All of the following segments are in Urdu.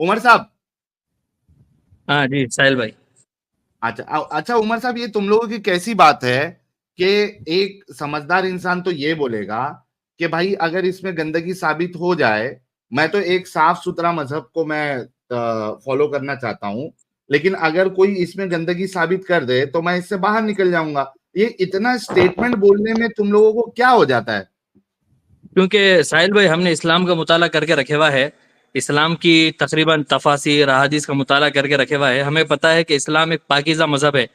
عمر صاحب. ہاں جی ساحل بھائی. اچھا عمر صاحب, یہ تم لوگوں کی کیسی بات ہے کہ ایک سمجھدار انسان تو یہ بولے گا کہ بھائی اگر اس میں گندگی ثابت ہو جائے, میں تو ایک صاف ستھرا مذہب کو میں فالو کرنا چاہتا ہوں, لیکن اگر کوئی اس میں گندگی ثابت کر دے تو میں اس سے باہر نکل جاؤں گا. یہ اتنا اسٹیٹمنٹ بولنے میں تم لوگوں کو کیا ہو جاتا ہے؟ کیونکہ ساحل بھائی ہم نے اسلام کا مطالعہ کر کے رکھے ہوا ہے, اسلام کی تقریباً تفاسیر احادیث کا مطالعہ کر کے رکھے ہوا ہے. ہمیں پتہ ہے کہ اسلام ایک پاکیزہ مذہب ہے,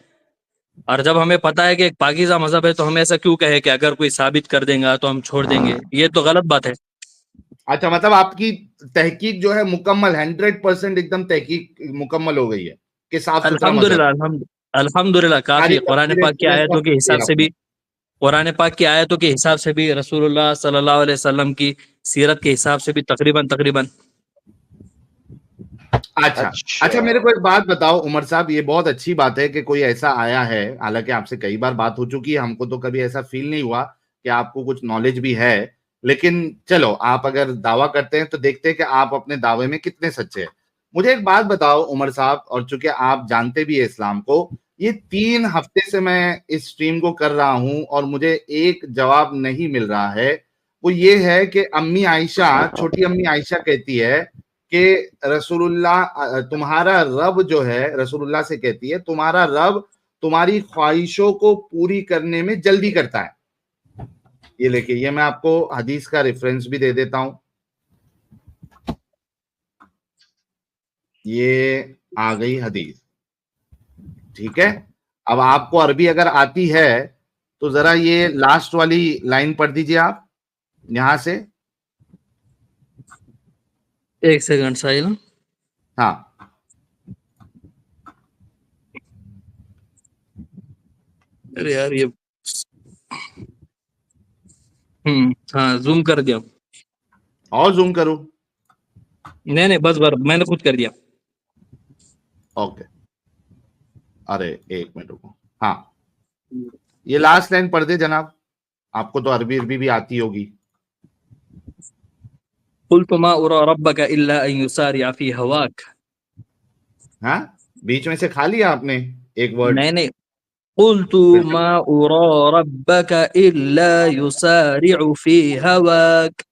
اور جب ہمیں پتہ ہے کہ ایک پاکیزہ مذہب ہے تو ہم ایسا کیوں کہے کہ اگر کوئی ثابت کر دیں گا تو ہم چھوڑ دیں گے؟ یہ تو غلط بات ہے. اچھا, مطلب آپ کی تحقیق جو ہے مکمل 100% ایک دم تحقیق مکمل ہو گئی ہے کہ صاف ستھرا مذہب. الحمدللہ کافی. قرآن پاک کی آیتوں کے حساب سے بھی, قرآن پاک کی آیتوں کے حساب سے بھی, رسول اللہ صلی اللہ علیہ وسلم کی سیرت کے حساب سے بھی تقریباً اچھا میرے کو ایک بات بتاؤ عمر صاحب, یہ بہت اچھی بات ہے کہ کوئی ایسا آیا ہے, حالانکہ آپ سے کئی بار بات ہو چکی ہے, ہم کو تو کبھی ایسا فیل نہیں ہوا کہ آپ کو کچھ نالج بھی ہے, لیکن چلو آپ اگر دعویٰ کرتے ہیں تو دیکھتے ہیں کہ آپ اپنے دعوے میں کتنے سچے ہیں. مجھے ایک بات بتاؤ عمر صاحب, اور چونکہ آپ جانتے بھی ہیں اسلام کو, یہ 3 ہفتے سے میں اس سٹریم کو کر رہا ہوں اور مجھے ایک جواب نہیں مل رہا ہے. وہ یہ ہے کہ امی عائشہ, چھوٹی امی عائشہ کہتی ہے کہ رسول اللہ, تمہارا رب جو ہے, رسول اللہ سے کہتی ہے تمہارا رب تمہاری خواہشوں کو پوری کرنے میں جلدی کرتا ہے. یہ لے کے, یہ میں آپ کو حدیث کا ریفرنس بھی دے دیتا ہوں. یہ آ گئی حدیث, ٹھیک ہے. اب آپ کو عربی اگر آتی ہے تو ذرا یہ لاسٹ والی لائن پڑھ دیجئے آپ یہاں سے. ایک سیکنڈ ساحل. ہاں ارے یار یہ ہاں زوم کر دیا. اور زوم کرو. نہیں بس میں نے خود کر دیا. اوکے, ارے ایک منٹ رکو. ہاں یہ لاسٹ لائن پڑھ دے جناب, آپ کو تو عربی بھی آتی ہوگی. قلت ما ارى ربك الا ان يسارع في هواك. ہاں بیچ میں سے کھا لیا آپ نے ایک ورڈ. نہیں قلت ما ارى ربك الا يسارع في هواك.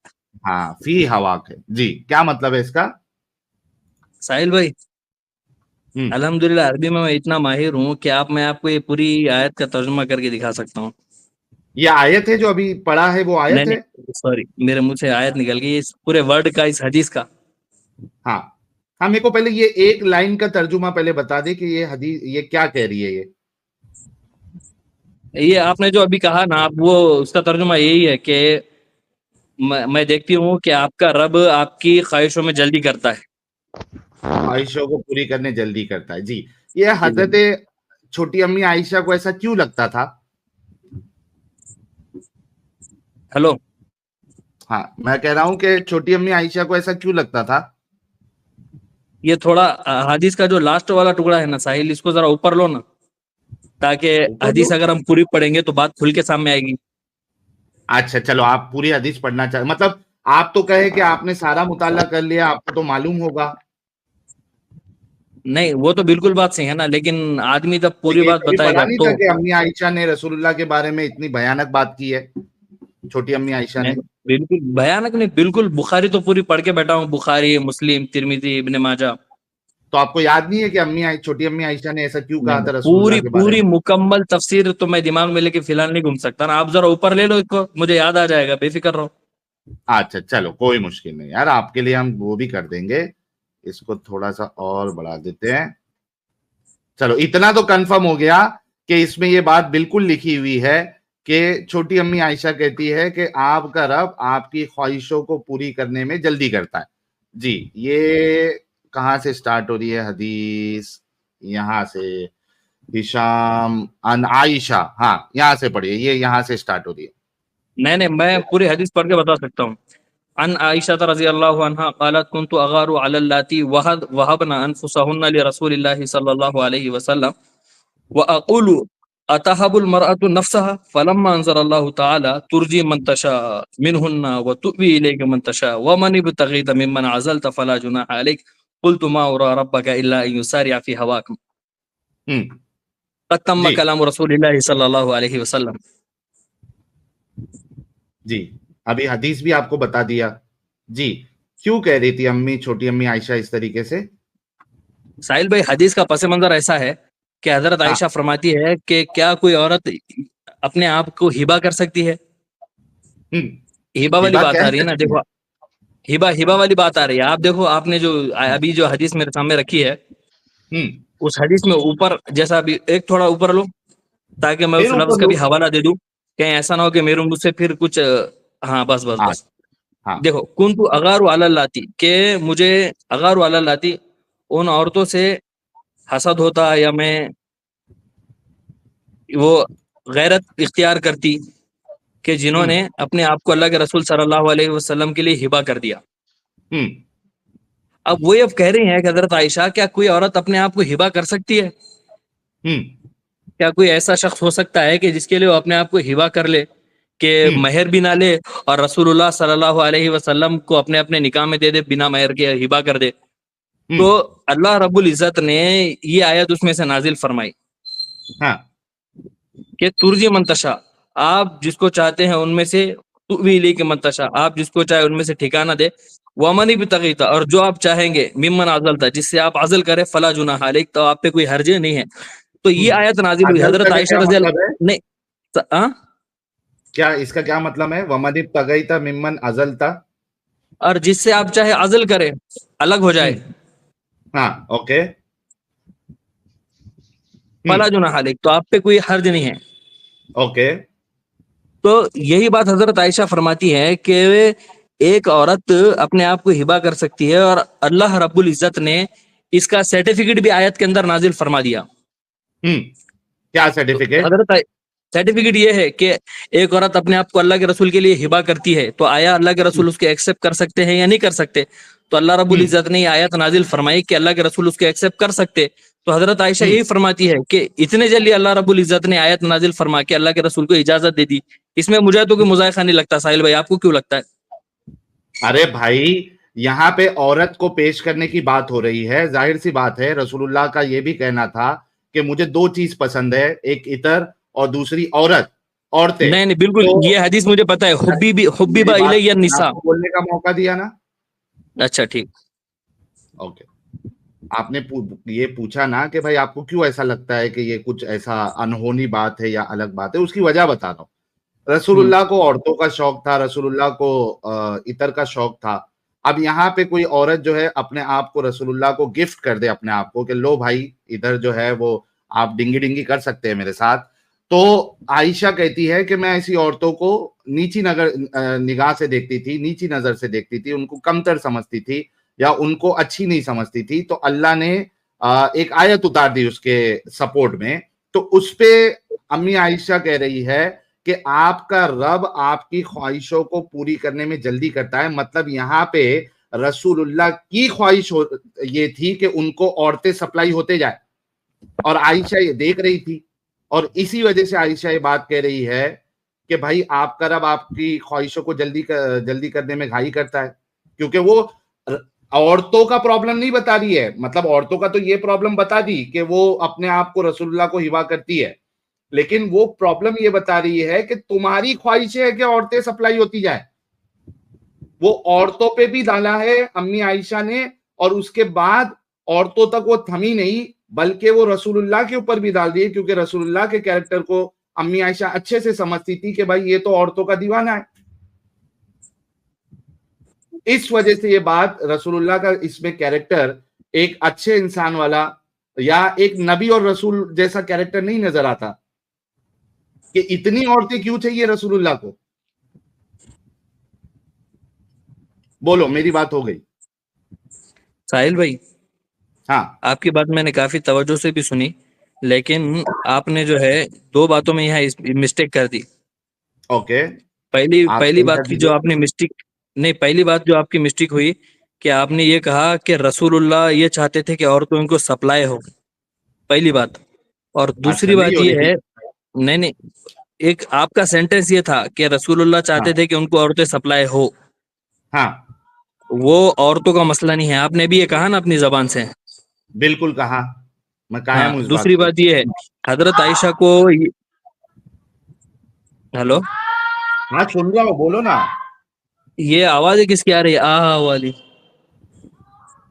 ہاں فی ہواک ہے جی, کیا مطلب ہے اس کا ساحل بھائی؟ الحمدللہ عربی میں اتنا ماہر ہوں کہ میں آپ کو یہ پوری آیت کا ترجمہ کر کے دکھا سکتا ہوں. یہ آیت ہے جو ابھی پڑھا ہے, وہ آیت ہے. سوری میرے منہ سے آیت نکل گئی, اس پورے ورڈ کا, اس حدیث کا. ہاں میرے کو پہلے یہ ایک لائن کا ترجمہ پہلے بتا دے کہ یہ حدیث یہ کیا کہہ رہی ہے. یہ آپ نے جو ابھی کہا نا, وہ اس کا ترجمہ یہی ہے کہ میں دیکھتی ہوں کہ آپ کا رب آپ کی خواہشوں میں جلدی کرتا ہے, خواہشوں کو پوری کرنے جلدی کرتا ہے. جی, یہ حضرت چھوٹی امی عائشہ کو ایسا کیوں لگتا تھا؟ ہلو, ہاں میں کہہ رہا ہوں کہ چھوٹی امی عائشہ کو ایسا کیوں لگتا تھا؟ یہ تھوڑا حدیث کا جو لاسٹ والا ٹکڑا ہے نا ساحل, اس کو ذرا اوپر لو نا, تاکہ حدیث اگر ہم پوری پڑھیں گے تو بات کھل کے سامنے آئے گی. اچھا چلو, آپ پوری حدیث پڑھنا چاہتے, مطلب آپ تو کہے کہ آپ نے سارا مطالعہ کر لیا, آپ کو تو معلوم ہوگا. نہیں وہ تو بالکل بات صحیح ہے نا, لیکن آدمی جب پوری بات کبھی بتائے پڑھا گا نہیں تو تھا کہ امی عائشہ نے رسول اللہ کے بارے میں اتنی بھیانک بات کی ہے, چھوٹی امی عائشہ نے. بالکل بھیانک نہیں, بالکل. بخاری تو پوری پڑھ کے بیٹھا ہوں, بخاری, مسلم, ترمذی, ابن ماجہ. تو آپ کو یاد نہیں ہے کہ چھوٹی امی عائشہ نے ایسا کیوں کہا تھا رسول اللہ کے بارے پوری میں؟ مکمل تفسیر تو میں دماغ میں لے کے فی الحال نہیں گھوم سکتا نا, آپ ذرا اوپر لے لو اس کو, مجھے یاد آ جائے گا, بے فکر رہو. اچھا چلو کوئی مشکل نہیں یار, آپ کے لیے ہم وہ بھی کر دیں گے. اس کو تھوڑا سا اور بڑھا دیتے ہیں. چلو اتنا تو کنفرم ہو گیا کہ اس میں یہ بات بالکل لکھی ہوئی ہے کہ چھوٹی امی عائشہ کہتی ہے کہ آپ کا رب آپ کی خواہشوں کو پوری کرنے میں جلدی کرتا ہے. جی, یہ کہاں سے سٹارٹ ہو رہی ہے حدیث؟ یہاں سے, ہشام عن عائشہ, ہاں یہاں سے پڑھیے, یہ یہاں سے سٹارٹ ہو رہی ہے. نہیں میں پوری حدیث پڑھ کے بتا سکتا ہوں. عن عائشہ رضی اللہ عنہا قالت كنت اغار على اللاتي وهبن انفسهن لرسول الله صلی اللہ علیہ وسلم واقول اتهب المرأة نفسها فلما انزل الله تعالى ترجي من تشاء منهن وتؤوي اليك من تشاء ومن ابتغيت ممن عزلت فلا جناح عليك قلت ما ارى ربك الا ان يسارع في هواكم قد تم جی كلام رسول الله صلى الله عليه وسلم. جی ابھی حدیث بھی آپ کو بتا دیا. جی کیوں کہہ رہی تھی امی، چھوٹی امی عائشہ اس طریقے سے؟ ساحل بھائی حدیث کا پس منظر ایسا ہے کہ حضرت ہاں عائشہ فرماتی ہے کہ کیا کوئی عورت اپنے آپ کو ہبا کر سکتی ہے؟ ہبا والی ہبا بات کہہ آ رہی ہے نا، سکتی دیکھو ہبا والی بات آ رہی ہے. آپ دیکھو، آپ نے جو ابھی جو حدیث میرے سامنے رکھی ہے، ہے. اس حدیث میں اوپر جیسا ابھی ایک تھوڑا اوپر لو تاکہ میں پھر اس لفظ اوپر کا لو. بھی حوالہ دے دوں، کہیں ایسا نہ ہو کہ میرے مجھ سے پھر کچھ ہاں بس بس ہاں بس. ہاں دیکھو کنتو اغار علی اللاتی، کہ مجھے اغار علی اللاتی ان عورتوں سے حسد ہوتا یا میں وہ غیرت اختیار کرتی کہ جنہوں نے اپنے آپ کو اللہ کے رسول صلی اللہ علیہ وسلم کے لیے ہبا کر دیا. اب وہی اب کہہ رہی ہیں کہ حضرت عائشہ کیا کوئی عورت اپنے آپ کو ہبا کر سکتی ہے؟ کیا کوئی ایسا شخص ہو سکتا ہے کہ جس کے لیے وہ اپنے آپ کو ہبا کر لے کہ مہر بھی نہ لے اور رسول اللہ صلی اللہ علیہ وسلم کو اپنے اپنے نکاح میں دے دے، بنا مہر کے ہبا کر دے؟ تو اللہ رب العزت نے یہ آیت اس میں سے نازل فرمائی ہاں کہ ترجی منتشا، آپ جس کو چاہتے ہیں ان میں سے، تو بھی لے کے منتشا، آپ جس کو چاہے ان میں سے ٹھکانہ دے، ومنی بھی تغیتا، اور جو آپ چاہیں گے، ممن عزلتا، جس سے آپ عزل کرے، فلا جناح علیک، تو آپ پہ کوئی حرج نہیں ہے. تو یہ آیت نازل ہوئی ازلتا حضرت کا عائشہ کیا رضی مطلب ہے؟ اللہ نہیں کیا اس کا کیا مطلب ہے؟ ومن ابتغیت ممن عزلتا. اور جس سے آپ چاہے عزل کرے، الگ ہو جائے، ہاں اوکے. فلا جناح علیک، تو آپ پہ کوئی حرج نہیں ہے. اوکے. تو یہی بات حضرت عائشہ فرماتی ہے کہ ایک عورت اپنے آپ کو ہبا کر سکتی ہے، اور اللہ رب العزت نے اس کا سرٹیفکیٹ بھی آیت کے اندر نازل فرما دیا. کیا سرٹیفکیٹ؟ حضرت سرٹیفکیٹ یہ ہے کہ ایک عورت اپنے آپ کو اللہ کے رسول کے لیے ہبا کرتی ہے، تو آیا اللہ کے رسول اس کے ایکسپٹ کر سکتے ہیں یا نہیں کر سکتے؟ تو اللہ رب العزت نے یہ آیت نازل فرمائی کہ اللہ کے رسول اس کے ایکسپٹ کر سکتے. تو حضرت عائشہ یہی فرماتی ہے کہ اتنے جلدی اللہ رب العزت نے آیت نازل فرما کے اللہ کے رسول کو اجازت دے دی. اس میں مجھے تو کوئی مذائقہ نہیں لگتا. ساحل بھائی آپ کو کیوں لگتا ہے؟ ارے بھائی یہاں پہ عورت کو پیش کرنے کی بات ہو رہی ہے. ظاہر سی بات ہے رسول اللہ کا یہ بھی کہنا تھا کہ مجھے دو چیز پسند ہے، ایک عطر اور دوسری عورتیں. نہیں بالکل، تو یہ حدیث مجھے پتا ہے، میری حبیبا بات الی میں نے آپ النساء. کو بولنے کا موقع دیا نا. اچھا ٹھیک. اوکے. آپ نے یہ پوچھا نا کہ بھائی آپ کو کیوں ایسا لگتا ہے کہ یہ کچھ ایسا انہونی بات ہے یا الگ بات ہے. اس کی وجہ بتا رہا ہوں. رسول اللہ کو عورتوں کا شوق تھا، رسول اللہ کو عطر کا شوق تھا. اب یہاں پہ کوئی عورت جو ہے اپنے آپ کو رسول اللہ کو گفٹ کر دے اپنے آپ کو کہ لو بھائی ادھر جو ہے وہ آپ ڈنگی ڈنگی کر سکتے ہیں میرے ساتھ. تو عائشہ کہتی ہے کہ میں ایسی عورتوں کو نیچی نگاہ سے دیکھتی تھی، نیچی نظر سے دیکھتی تھی، ان کو کمتر سمجھتی تھی یا ان کو اچھی نہیں سمجھتی تھی. تو اللہ نے ایک آیت اتار دی اس کے سپورٹ میں. تو اس پہ امی عائشہ کہہ رہی ہے کہ آپ کا رب آپ کی خواہشوں کو پوری کرنے میں جلدی کرتا ہے. مطلب یہاں پہ رسول اللہ کی خواہش یہ تھی کہ ان کو عورتیں سپلائی ہوتے جائے، اور عائشہ یہ دیکھ رہی تھی. اور اسی وجہ سے عائشہ یہ بات کہہ رہی ہے کہ بھائی آپ کا رب آپ کی خواہشوں کو جلدی کرنے میں گھائی کرتا ہے. کیونکہ وہ عورتوں کا پرابلم نہیں بتا رہی ہے. مطلب عورتوں کا تو یہ پرابلم بتا دی کہ وہ اپنے آپ کو رسول اللہ کو ہبا کرتی ہے، لیکن وہ پرابلم یہ بتا رہی ہے کہ تمہاری خواہش ہے کہ عورتیں سپلائی ہوتی جائیں. وہ عورتوں پہ بھی ڈالا ہے امی عائشہ نے، اور اس کے بعد عورتوں تک وہ تھمی نہیں بلکہ وہ رسول اللہ کے اوپر بھی ڈال دیے، کیونکہ رسول اللہ کے کیریکٹر کو امی عائشہ اچھے سے سمجھتی تھی کہ بھائی یہ تو عورتوں کا دیوانہ ہے. اس وجہ سے یہ بات رسول اللہ کا اس میں کیریکٹر ایک اچھے انسان والا یا ایک نبی اور رسول جیسا کیریکٹر نہیں نظر آتا کہ اتنی عورتیں کیوں چاہیے رسول اللہ کو. بولو میری بات ہو گئی؟ ساحل بھائی ہاں آپ کی بات میں نے کافی توجہ سے بھی سنی، لیکن آپ نے جو ہے دو باتوں میں یہاں مسٹیک کر دی. اوکے. آپ پہلی صحیح بات کر کی جو دیجئے. آپ نے مسٹیک نہیں، پہلی بات جو آپ کی مسٹیک ہوئی کہ آپ نے یہ کہا کہ رسول اللہ یہ چاہتے تھے کہ عورتوں ان کو سپلائی ہو. پہلی بات. اور اچھا دوسری نہیں بات ہو رہی یہ تھی. ہے، نہیں ایک آپ کا سینٹینس یہ تھا کہ رسول اللہ ہاں چاہتے تھے کہ ان کو عورتیں سپلائی ہو. ہاں وہ عورتوں کا مسئلہ نہیں ہے، آپ نے بھی یہ کہا نا اپنی زبان سے. بالکل کہا، میں ہاں قائم ہوں اس بات دوسری پہ. بات یہ ہے، حضرت عائشہ کو ہلو ہاں سن رہا ہوں، بولو نا. یہ آواز کس کی آ رہی ہے والی؟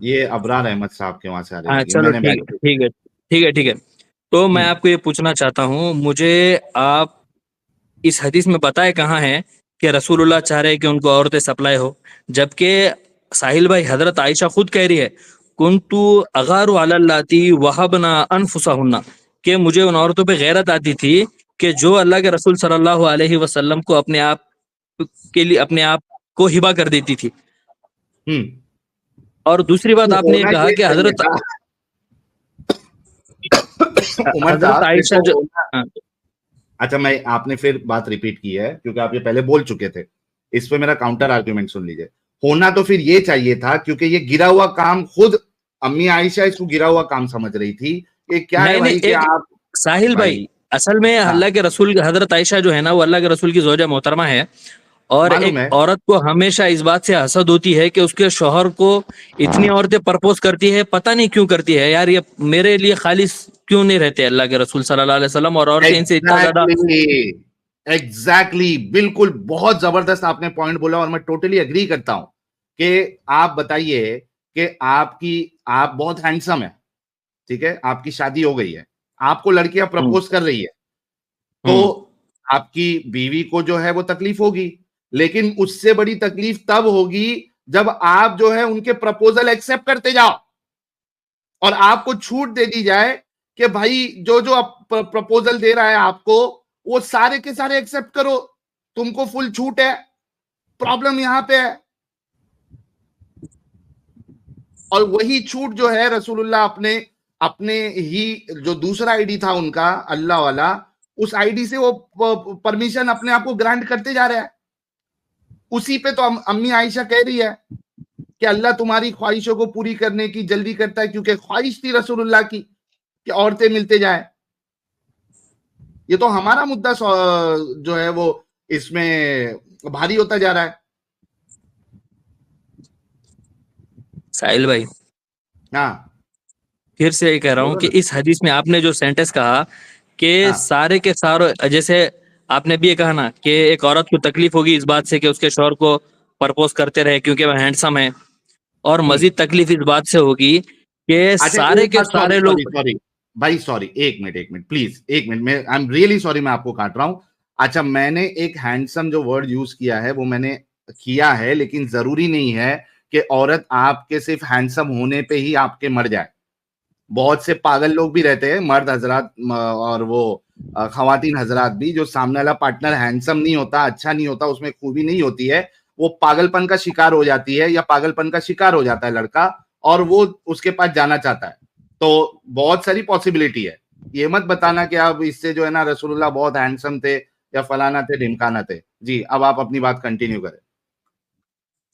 یہ ابرار احمد صاحب کے وہاں سے آ رہی ہاں ہوگی، چلو میں نے ٹھیک بیٹھ ہے ٹھیک ہے ٹھیک ہے ٹھیک ہے. تو میں آپ کو یہ پوچھنا چاہتا ہوں، مجھے آپ اس حدیث میں بتائے کہاں ہے کہ رسول اللہ چاہ رہے کہ ان کو عورتیں سپلائی ہو، جبکہ ساحل بھائی حضرت عائشہ خود کہہ رہی ہے کنتو اغار علی اللاتی وہبنا انفسہن، کہ مجھے ان عورتوں پہ غیرت آتی تھی کہ جو اللہ کے رسول صلی اللہ علیہ وسلم کو اپنے آپ کے لیے اپنے آپ کو ہبا کر دیتی تھی. ہوں. اور دوسری بات تو آپ نے یہ ہونا کہا یہ کہ چاہیے حضرت تھا عمر حضرت صاحب عائشہ دیکھو جو ہونا. ہاں، اچھا میں آپ نے پھر بات ریپیٹ کی ہے کیونکہ آپ یہ پہلے بول چکے تھے، اس پہ میرا کاؤنٹر آرگیومنٹ سن لیجئے. ہونا تو پھر یہ چاہیے تھا کیونکہ یہ گرا ہوا کام خود امی عائشہ اس کو گرا ہوا کام سمجھ رہی تھی کہ کیا ہے نہیں بھائی نہیں کہ ایک آپ ساحل بھائی، بھائی. اصل میں ہاں اللہ کے رسول حضرت عائشہ جو ہے نا وہ اللہ کے رسول کی زوجہ محترمہ ہے، اور معلوم ایک ہے. عورت کو ہمیشہ اس بات سے حسد ہوتی ہے کہ اس کے شوہر کو اتنی عورتیں پرپوز کرتی ہے، پتہ نہیں کیوں کرتی ہے یار، یہ میرے لیے خالص کیوں نہیں رہتے اللہ کے رسول صلی اللہ علیہ وسلم، اور عورتیں ان سے اتنا زیادہ. ایگزیکٹلی بالکل بہت زبردست آپ نے پوائنٹ بولا اور میں ٹوٹلی اگری کرتا ہوں کہ آپ بتائیے کہ آپ بہت ہینڈسم ہے، ٹھیک ہے، آپ کی شادی ہو گئی ہے، آپ کو لڑکیاں ہوں پرپوز کر رہی ہے تو ہوں آپ کی بیوی کو جو ہے وہ تکلیف ہوگی، لیکن اس سے بڑی تکلیف تب ہوگی جب آپ جو ہے ان کے پرپوزل ایکسپٹ کرتے جاؤ اور آپ کو چھوٹ دے دی جائے کہ بھائی جو پرپوزل دے رہا ہے آپ کو وہ سارے کے سارے ایکسپٹ کرو، تم کو فل چھوٹ ہے. پرابلم یہاں پہ ہے. اور وہی چھوٹ جو ہے رسول اللہ اپنے ہی جو دوسرا آئی ڈی تھا ان کا اللہ والا، اس آئی ڈی سے وہ پرمیشن اپنے آپ کو گرانٹ کرتے جا رہے ہیں. اسی پہ تو امی عائشہ کہہ رہی ہے کہ اللہ تمہاری خواہشوں کو پوری کرنے کی جلدی کرتا ہے، کیونکہ خواہش تھی رسول اللہ کی کہ عورتیں ملتے جائیں. یہ تو ہمارا مدعا جو ہے وہ اس میں بھاری ہوتا جا رہا ہے. ساحل بھائی ہاں پھر سے یہ کہہ رہا ہوں بولو کہ نا. اس حدیث میں آپ نے جو سینٹنس کہا کہ ہاں سارے کے سارے، جیسے آپ نے بھی یہ کہا نا کہ ایک عورت کو تکلیف ہوگی اس بات سے کہ اس کے شوہر کو پرپوز کرتے رہے کیونکہ وہ ہینڈسم ہے، اور مزید تکلیف اس بات سے ہوگی کہ اچھا سارے ایک کے بات، سوری سارے لوگ. سوری سوری بھائی، سوری ایک منٹ پلیز، ایک منٹ میں آئی ایم ریئلی سوری، میں آپ کو کاٹ رہا ہوں. اچھا میں نے ایک ہینڈسم جو ورڈ یوز کیا ہے وہ میں نے کیا ہے، لیکن ضروری نہیں ہے کہ عورت آپ کے صرف ہینڈسم ہونے پہ ہی آپ کے مر جائے. بہت سے پاگل لوگ بھی رہتے ہیں، مرد حضرات اور وہ خواتین حضرات بھی، جو سامنے والا پارٹنر ہینڈسم نہیں ہوتا، اچھا نہیں ہوتا، اس میں خوبی نہیں ہوتی ہے، وہ پاگل پن کا شکار ہو جاتی ہے یا پاگل پن کا شکار ہو جاتا ہے لڑکا اور وہ اس کے پاس جانا چاہتا ہے. تو بہت ساری پاسبلٹی ہے. یہ مت بتانا کہ اب اس سے جو ہے نا رسول اللہ بہت ہینڈسم تھے یا فلانا تھے ڈھمکانا تھے. جی اب آپ اپنی بات کنٹینیو کریں.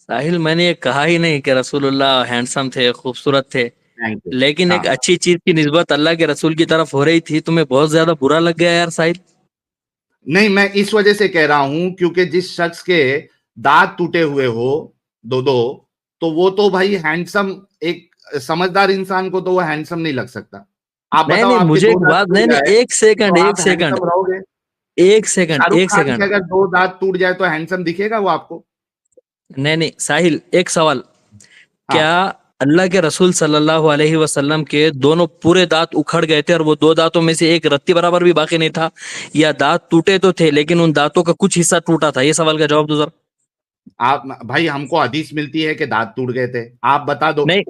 ساحل میں نے یہ کہا ہی نہیں کہ رسول اللہ ہینڈسم تھے، خوبصورت تھے، تھینک یو. لیکن ہاں ایک اچھی چیز کی نسبت اللہ کے رسول کی طرف ہو رہی تھی، تمہیں بہت زیادہ برا لگ گیا یار ساحل. نہیں، میں اس وجہ سے کہہ رہا ہوں کیونکہ جس شخص کے دانت ٹوٹے ہوئے ہو دو تو وہ تو بھائی ہینڈسم، ایک سمجھدار انسان کو تو وہ ہینڈسم نہیں لگ سکتا. آپ نہیں بتاؤ نہیں آپ کے مجھے دو ایک دانت بات، ٹوٹ نہیں نہیں جائے ایک سیکنڈ تو ایک آپ سیکنڈ ہینڈسم رہو گے؟ ایک سیکنڈ شاہ رخ ایک خان کے سیکنڈ اگر دو دانت ٹوٹ جائے تو ہینڈسم دکھے گا وہ آپ کو؟ نہیں نہیں ساحل ایک سوال، ہاں کیا اللہ کے رسول صلی اللہ علیہ وسلم کے دونوں پورے دانت اکھڑ گئے تھے اور وہ دو دانتوں میں سے ایک رتی برابر بھی باقی نہیں تھا، یا دانت ٹوٹے تو تھے لیکن ان دانتوں کا کچھ حصہ ٹوٹا تھا؟ یہ سوال کا جواب دو ذرا. آپ بھائی، ہم کو حدیث ملتی ہے کہ دانت ٹوٹ گئے تھے، آپ بتا دو. نہیں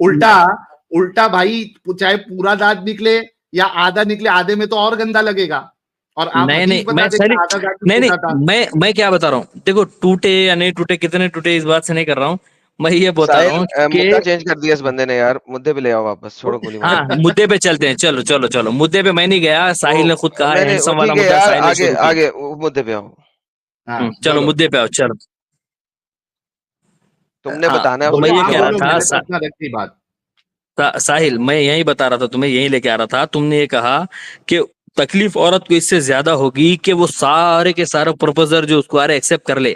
الٹا بھائی، چاہے پورا دانت نکلے یا آدھا نکلے، آدھے میں تو اور گندا لگے گا. اور آپ نہیں حدیث نہیں بتا میں دیں کہ ساحل، آدھا دانت ہی نہیں ٹوٹا تھا. نہیں میں کیا بتا رہا ہوں، دیکھو ٹوٹے یا نہیں ٹوٹے، کتنے ٹوٹے، اس بات سے نہیں کر رہا ہوں. میں یہ بتا رہا ساحل ہوں کہ مدعا چینج کر دیا اس بندے نے یار، مدے پہ لے آؤ واپس، چھوڑو گولی مار. ہاں مدے پہ چلتے ہیں، چلو چلو چلو، مدے پہ میں نہیں گیا، ساحل نے خود کہا ہے، میں نے ہینڈسم والا ٹھیک ہے مدعا یار، ساحل نے آگے شروع کیا. آگے مدے پہ آؤ. ہاں چلو بولو مدے پہ آؤ، چلو. تم نے ہاں بتانا ہے تو اور میں میں یہ آپ ٹھیک ہے کہہ بات. بولو، رہا میں نے تھا اپنا رکھی بات. ساحل، میں یہی بتا رہا تھا تمہیں، یہی لے کے آ رہا تھا. تم نے یہ کہا کہ تکلیف عورت کو اس سے زیادہ ہوگی کہ وہ سارے کے سارے پروپوزر جو اس کو آ رہے ایکسپٹ کر لے،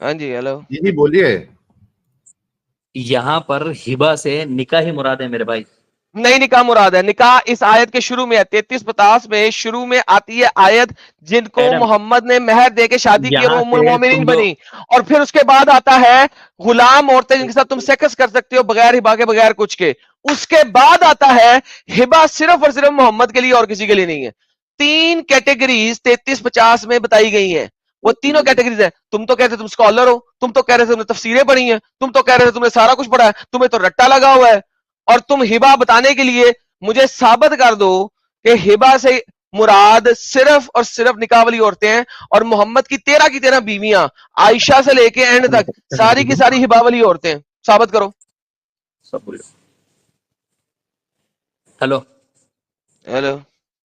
ہاں جی ہیلو جی بولیے. یہاں پر ہبا سے نکاح ہی مراد ہے میرے بھائی. نہیں نکاح مراد ہے. نکاح اس آیت کے شروع میں ہے, 33-50 میں شروع میں آتی ہے آیت جن کو ایڈم محمد نے مہر دے کے شادی کی اور یہاں وہ ام سے المومنین تم جو بنی, اور پھر اس کے بعد آتا ہے غلام عورتیں جن کے ساتھ تم سیکس کر سکتے ہو بغیر ہبا کے بغیر کچھ کے. اس کے بعد آتا ہے ہبا صرف اور صرف محمد کے لیے اور کسی کے لیے نہیں ہے. 3 کیٹیگریز 33-50 میں بتائی گئی ہیں. وہ تینوں کیٹیگریز ہیں. تم تو کہتے تم اسکالر ہو, تم تو کہہ رہے تم نے تفسیریں پڑھی ہیں, تم تو کہہ رہے تم نے سارا کچھ پڑھا ہے, تمہیں تو رٹا لگا ہوا ہے, اور تم ہبا بتانے کے لیے مجھے ثابت کر دو کہ ہبا سے مراد صرف اور صرف نکاح والی عورتیں ہیں, اور محمد کی 13 بیویاں عائشہ سے لے کے اینڈ تک ساری کی ساری ہبا والی عورتیں ہیں. ثابت کرو. ہلو ہیلو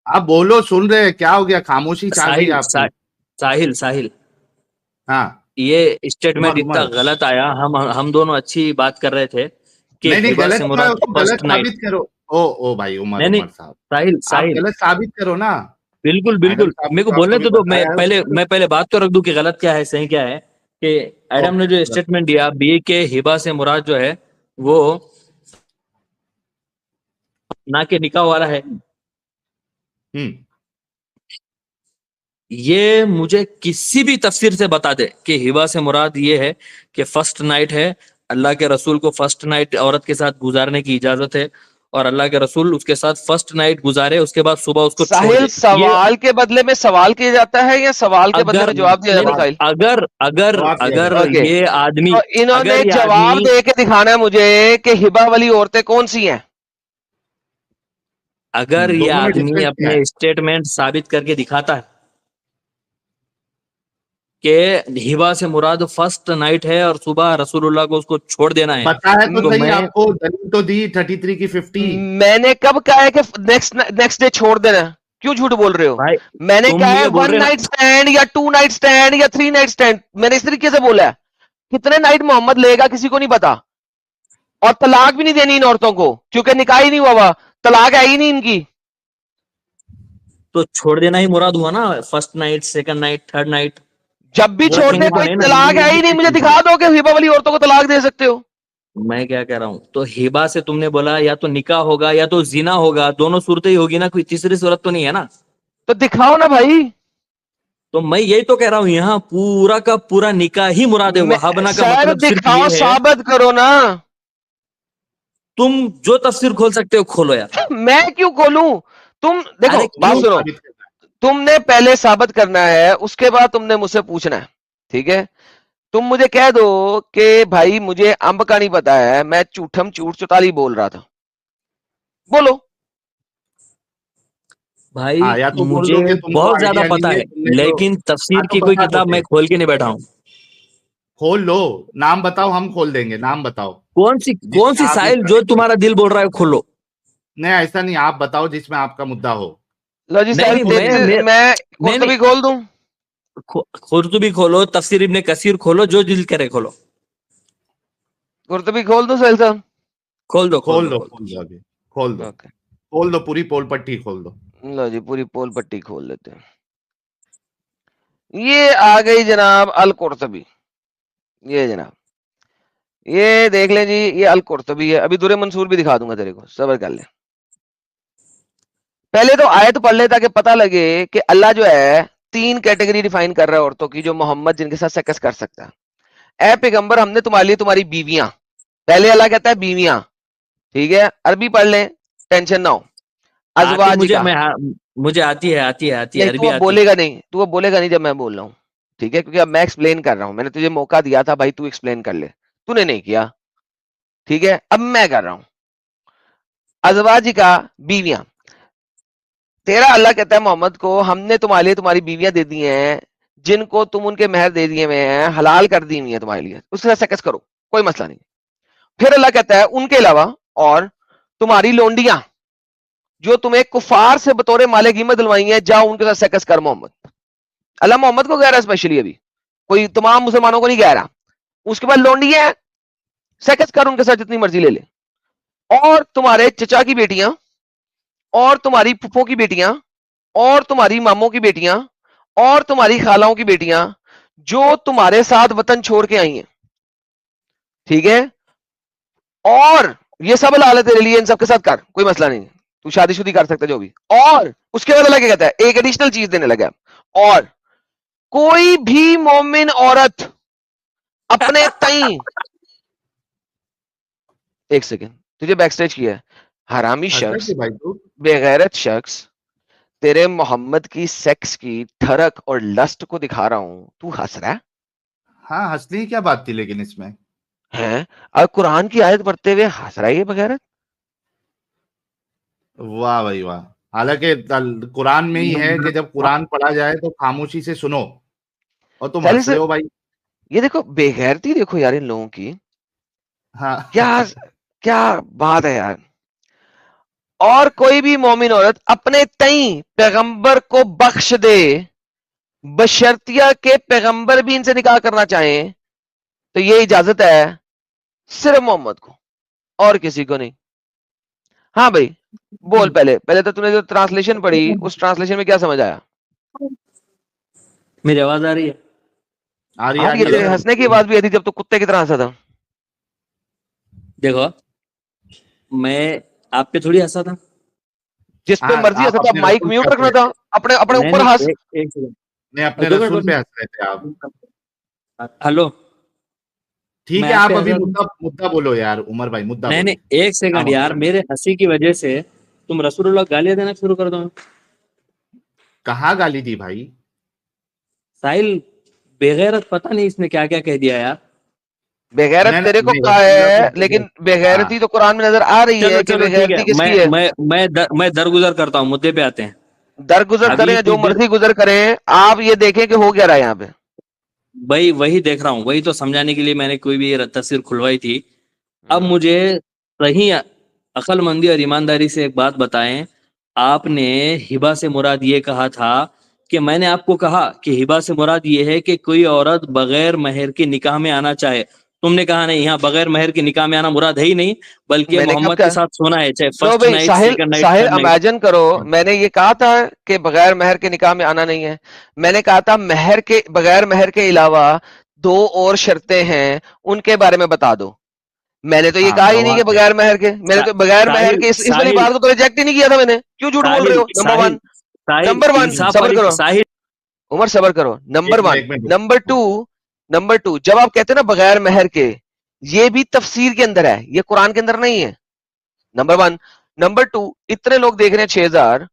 آپ بولو, سن رہے ہیں, کیا ہو گیا, خاموشی چل رہی ہے آپ کی. ساحل ہاں یہ اسٹیٹمنٹ اتنا عمر. غلط آیا. ہم دونوں اچھی بات کر رہے تھے کہ نہیں ہبا غلط سے ہے, مراد اس کو غلط فرسٹ نائٹ. ثابت کرو. او بھائی عمر نہیں صاحب, آپ ساحل غلط ثابت کرو نا. بالکل ایڈم صاحب میرے نے کو تو آپ بولنے بھی تو بتایا ہے. میں پہلے بات تو رکھ دوں کہ غلط کیا ہے صحیح کیا ہے. کہ ایڈم نے جو اسٹیٹمنٹ دیا بی کے ہبا سے مراد جو ہے وہ نہ کہ نکاح والا ہے, یہ مجھے کسی بھی تفسیر سے بتا دے کہ ہبا سے مراد یہ ہے کہ فرسٹ نائٹ ہے. اللہ کے رسول کو فرسٹ نائٹ عورت کے ساتھ گزارنے کی اجازت ہے, اور اللہ کے رسول اس کے ساتھ فرسٹ نائٹ گزارے, اس کے بعد صبح اس کو چھوڑ ساحل دے. یہ سوال کے بدلے میں سوال کیا جاتا ہے یا سوال کے بدلے اگر میں جواب دیا جاتا ہے ساحل؟ اگر اوکے, یہ آدمی تو انہوں نے اگر یہ جواب آدمی دے کے دکھانا ہے مجھے کہ ہبا والی عورتیں کون سی ہیں. اگر یہ دونوں میں آدمی ڈفرینس کیا اپنے ہے؟ اسٹیٹمنٹ ثابت کر کے دکھاتا ہے کہ ہبا سے مراد فرسٹ نائٹ ہے اور صبح رسول اللہ کو اس کو چھوڑ دینا ہے, پتا ہے تو تو صحیح, میں آپ کو دلیل تو دی 33 کی 50. میں نے کب کہا ہے کہ نیکسٹ ڈے چھوڑ دینا؟ کیوں جھوٹ بول رہے ہو؟ بھائی میں نے تم کہا ہے یہ بول 1 رہے نا, نائٹ سٹینڈ یا 2 نائٹ سٹینڈ یا 3 نائٹ سٹینڈ, میں نے اس طریقے سے بولا ہے. کتنے نائٹ محمد لے گا کسی کو نہیں پتا, اور طلاق بھی نہیں دینی ان عورتوں کو کیونکہ نکاح ہی نہیں ہوا, طلاق ہے ہی نہیں ان کی. تو چھوڑ دینا ہی مراد ہوا نا, first night, second night, third night. جب بھی وہ چھوڑ رکھیں دے گے تو کوئی نہیں نا. طلاق ہے ہی نہیں, مجھے دکھا دو کہ ہبا والی عورتوں کو طلاق دے سکتے ہو. میں کیا کہہ رہا ہوں, تو ہبا سے تم نے بولا یا تو نکاح ہوگا یا تو زنا ہوگا, دونوں صورتیں ہی ہوگی نا, کوئی تیسری صورت تو نہیں ہے نا. تو دکھاؤ نا بھائی. تو میں یہی تو کہہ رہا ہوں, یہاں پورا کا پورا نکاح ہی مراد ہے. وہابنا کا سر مطلب صرف دکھاؤ, یہ ہے, ثابت کرو نا. تم جو تفسیر کھول سکتے ہو کھولو یار. میں کیوں کھولوں؟ تم دیکھو ارے بات کیوں, سنو, تم نے پہلے ثابت کرنا ہے, اس کے بعد تم نے مجھ سے پوچھنا ہے. ٹھیک ہے, تم مجھے کہہ دو کہ بھائی مجھے امب کا نہیں پتا ہے, میں چوٹھم چوٹ چوتالی بول رہا تھا, بولو. بھائی یا تو بول مجھے دو کہ تم کو بہت زیادہ آئیڈیا پتا نہیں ہے, ہے, تم نے تو. لیکن ہاں تفسیر تو کی کوئی بتا دو کتاب میں پھر, کھول کے نہیں بیٹھا ہوں. کھول لو, نام بتاؤ, ہم کھول دیں گے, نام بتاؤ کون جس میں سی آپ ساحل جو لٹرلی. تمہارا دل بول رہا ہے کھولو. نہیں ایسا نہیں, آپ بتاؤ جس میں آپ کا مدعا ہو. لو جی نہیں ساحل, نہیں میں نہیں, قرطبی کھول دوں؟ قرطبی کھولو, تفسیر ابن کثیر کھولو, جو دل کرے کھولو. قرطبی کھول دوں ساحل صاحب؟ کھول دو کھول دو ابھی, کھول دو, اوکے, کھول دو, پوری پول پٹی کھول دو. لو جی پوری پول پٹی کھول دیتے ہیں. یہ آ گئی جناب القرطبی. یہ جناب, یہ دیکھ لیں جی, یہ القرطبی ہے. ابھی درِ منصور بھی دکھا دوں گا تیرے کو, صبر کر لیں. پہلے تو آیت پڑھ لے تاکہ پتہ لگے کہ اللہ جو ہے 3 کیٹیگری ڈیفائن کر رہا ہے عورتوں کی, جو محمد جن کے ساتھ سیکس کر سکتا ہے. اے پیغمبر, ہم نے تمہارے لیے تمہاری بیویاں, پہلے اللہ کہتا ہے بیویاں, ٹھیک ہے, عربی پڑھ لیں, ٹینشن نہ ہو. آتی ازواج کا, مجھے آتی ہے نہیں تو عربی اب آتی ہے. بولے گا نہیں, تو وہ بولے گا نہیں جب میں بول رہا ہوں, ٹھیک ہے, کیونکہ اب میں ایکسپلین کر رہا ہوں. میں نے تجھے موقع دیا تھا بھائی تو ایکسپلین کر لے, تو نے نہیں کیا, ٹھیک ہے, اب میں کر رہا ہوں. ازواج کا, بیویاں. تیرا اللہ کہتا ہے محمد کو, ہم نے تمہارے لیے تمہاری بیویاں دے دی ہیں جن کو تم ان کے مہر دے دیے ہوئے ہیں, حلال کر دی ہوئی ہیں تمہارے لیے, اس کے ساتھ سیکس کرو, کوئی مسئلہ نہیں. پھر اللہ کہتا ہے ان کے علاوہ اور تمہاری لونڈیاں جو تمہیں کفار سے بطور مال غنیمت دلوائی ہیں, جاؤ ان کے ساتھ سیکس کر. محمد, اللہ محمد کو کہہ رہا ہے اسپیشلی, ابھی کوئی تمام مسلمانوں کو نہیں کہہ رہا. اس کے بعد لونڈیاں, سیکس کر ان کے ساتھ جتنی مرضی لے لے. اور تمہارے چچا کی بیٹیاں, اور تمہاری پھپھوں کی بیٹیاں, اور تمہاری ماموں کی بیٹیاں, اور تمہاری خالوں کی بیٹیاں جو تمہارے ساتھ وطن چھوڑ کے آئی ہیں, ٹھیک ہے, اور یہ سب حلال ہے تیرے لیے, ان سب کے ساتھ کر, کوئی مسئلہ نہیں, تو شادی شدی کر سکتا جو بھی. اور اس کے بعد اللہ کیا کہتا ہے, ایک ایڈیشنل چیز دینے لگا, اور کوئی بھی مومن عورت اپنے تئیں, ایک سیکنڈ تجھے بیک سٹیج کیا ہے, حرامی شخص, بے غیرت شخص, تیرے محمد کی سیکس کی ٹھڑک اور لسٹ کو دکھا رہا ہوں, تو ہنس رہا ہے. ہاں ہنسنے کی کیا بات تھی لیکن اس میں ہے, اور قرآن کی آیت پڑھتے ہوئے ہنس رہا ہے یہ بغیرت. واہ بھائی واہ. حالانکہ قرآن میں ہی ہے کہ جب قرآن پڑھا جائے تو خاموشی سے سنو, اور تم ہنس رہے ہو بھائی. یہ دیکھو بے غیرتی, دیکھو یار ان لوگوں کی, ہاں کیا بات ہے یار. اور کوئی بھی مومن عورت اپنے تئیں پیغمبر کو بخش دے, بشرطیہ کہ پیغمبر بھی ان سے نکاح کرنا چاہیں, تو یہ اجازت ہے صرف محمد کو اور کسی کو نہیں. ہاں بھائی بول, پہلے تو تم نے جو ٹرانسلیشن پڑھی اس ٹرانسلیشن میں کیا سمجھ آیا؟ میری آواز آ رہی ہے؟ آ رہی ہے. ہنسنے کی آواز بھی آتی جب تو کتے کی طرح ہنسا تھا. دیکھو میں آپ پہ تھوڑی ہنسا تھا, جس پہ مرضی ہنسا تھا, مائک میوٹ رکھنا تھا, اپنے اوپر ہنس. نہیں اپنے رسول پہ ہنس رہے تھے آپ. ہلو ٹھیک ہے, آپ ابھی مدعا بولو یار عمر بھائی, مدعا بولو. نہیں ایک سیکنڈ یار, میرے ہنسی کی وجہ سے تم رسول اللہ گالیاں دینا شروع کر دو. کہاں گالی دی بھائی؟ ساحل بغیرت, پتہ نہیں اس نے کیا کیا کہہ دیا یار. بغیرت تیرے کو کہا ہے, لیکن بغیرتی تو قرآن میں نظر آ رہی ہے کہ بغیرتی کس کی ہے. میں درگزر کرتا ہوں, مدے پہ آتے ہیں. درگزر کریں جو مرضی گزر کریں, آپ یہ دیکھیں کہ ہو کیا رہا ہے یہاں پہ. بھائی وہی دیکھ رہا ہوں, وہی تو سمجھانے کے لیے میں نے کوئی بھی تفسیر کھلوائی تھی. اب مجھے صحیح عقل مندی اور ایمانداری سے ایک بات بتائیں, آپ نے ہبا سے مراد یہ کہا تھا کہ میں نے آپ کو کہا کہ ہبا سے مراد یہ ہے کہ کوئی عورت بغیر مہر کے نکاح میں آنا چاہے, تم نے کہا نہیں, یہاں بغیر مہر کے نکاح میں آنا مراد ہے ہی نہیں, بلکہ محمد کے ساتھ سونا ہے, چاہے فرسٹ نائٹ, سیکنڈ نائٹ, ساحل امیجن کرو, میں نے یہ کہا تھا کہ بغیر مہر کے نکاح میں آنا نہیں ہے. میں نے کہا تھا بغیر مہر کے علاوہ 2 اور شرطیں ہیں, ان کے بارے میں بتا دو. میں نے تو یہ کہا ہی نہیں کہ بغیر مہر کے, میں نے تو بغیر مہر کے اس والی بات کو تو ریجیکٹ ہی نہیں کیا تھا میں نے. کیوں جھوٹ بول رہے ہو؟ نمبر ون صبر کرو عمر, صبر کرو. نمبر 2 جب آپ کہتے ہیں نا بغیر مہر کے, یہ بھی تفسیر کے اندر ہے, یہ قرآن کے اندر نہیں ہے. نمبر 1. نمبر 2, اتنے لوگ دیکھ رہے ہیں 6000,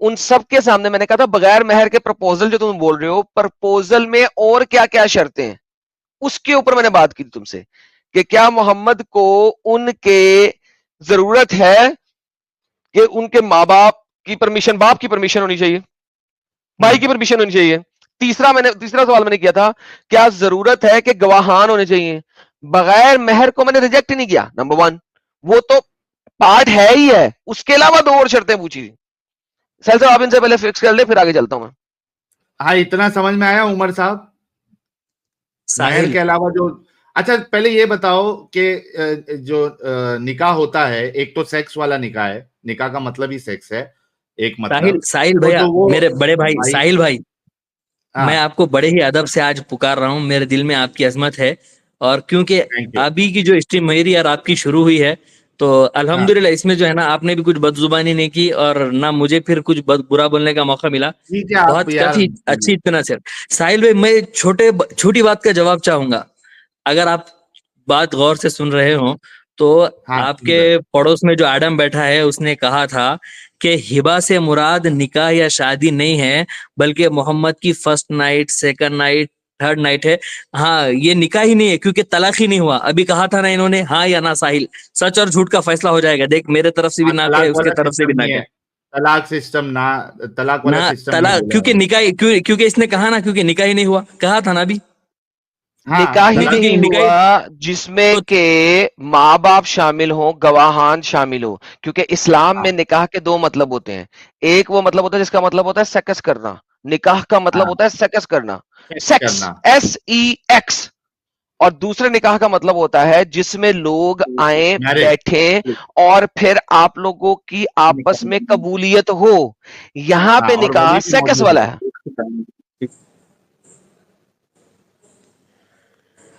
ان سب کے سامنے میں نے کہا تھا بغیر مہر کے پرپوزل جو تم بول رہے ہو, پرپوزل میں اور کیا کیا شرطیں ہیں, اس کے اوپر میں نے بات کی تم سے کہ کیا محمد کو ان کے ضرورت ہے کہ ان کے ماں باپ کی پرمیشن, باپ کی پرمیشن ہونی چاہیے, بھائی کی پرمیشن ہونی چاہیے. تیسرا سوال میں نے کیا تھا, کیا ضرورت ہے کہ گواہان ہونے چاہیے. بغیر مہر کو میں نے ریجیکٹ ہی نہیں کیا. نمبر 1 وہ تو پارٹ ہے ہی ہے, اس کے علاوہ 2 اور شرطیں پوچھی تھی. سیل صاحب آپ ان سے پہلے فکس کر لیں, پھر آگے چلتا ہوں میں. ہاں اتنا سمجھ میں آیا عمر صاحب, مہر کے علاوہ جو. اچھا پہلے یہ بتاؤ کہ جو نکاح ہوتا ہے, ایک تو سیکس والا نکاح ہے, نکاح کا مطلب ہی سیکس ہے, ایک مطلب. ساحل بھیا, میرے بڑے بھائی ساحل بھائی, میں آپ کو بڑے ہی ادب سے آج پکار رہا ہوں, میرے دل میں آپ کی عظمت ہے, اور کیونکہ ابھی کی جو اسٹریم میری اور آپ کی شروع ہوئی ہے, تو الحمدللہ اس میں جو ہے نا آپ نے بھی کچھ بد زبانی نہیں کی, اور نہ مجھے پھر کچھ برا بولنے کا موقع ملا. بہت کافی اچھی اطلاع سے. ساحل بھائی میں چھوٹی بات کا جواب چاہوں گا, اگر آپ بات غور سے سن رہے ہوں تو. آپ کے پڑوس میں جو ایڈم بیٹھا ہے, اس نے کہا تھا کہ ہبا سے مراد نکاح یا شادی نہیں ہے, بلکہ محمد کی first night, second night, third night ہے. ہاں یہ نکاح ہی نہیں ہے کیونکہ طلاق ہی نہیں ہوا. ابھی کہا تھا نا انہوں نے, ہاں یا نہ ساحل, سچ اور جھوٹ کا فیصلہ ہو جائے گا. دیکھ میرے طرف سے بھی نہ کہے, اس کے طرف سے بھی نہ کہے. طلاق سسٹم نہ, طلاق والا سسٹم نہیں, کیونکہ نکاح, کیونکہ اس نے کہا نا, کیونکہ نکاح ہی نہیں ہوا, کہا تھا نا ابھی. نکاح ہی نہیں ہوا جس میں کہ ماں باپ شامل ہوں, گواہان شامل ہو, کیونکہ اسلام میں نکاح کے 2 مطلب ہوتے ہیں. ایک وہ مطلب ہوتا ہے جس کا مطلب ہوتا ہے سیکس کرنا, نکاح کا مطلب ہوتا ہے سیکس کرنا, سیکس SEX, اور دوسرے نکاح کا مطلب ہوتا ہے جس میں لوگ آئیں, بیٹھیں, اور پھر آپ لوگوں کی آپس میں قبولیت ہو. یہاں پہ نکاح سیکس والا ہے.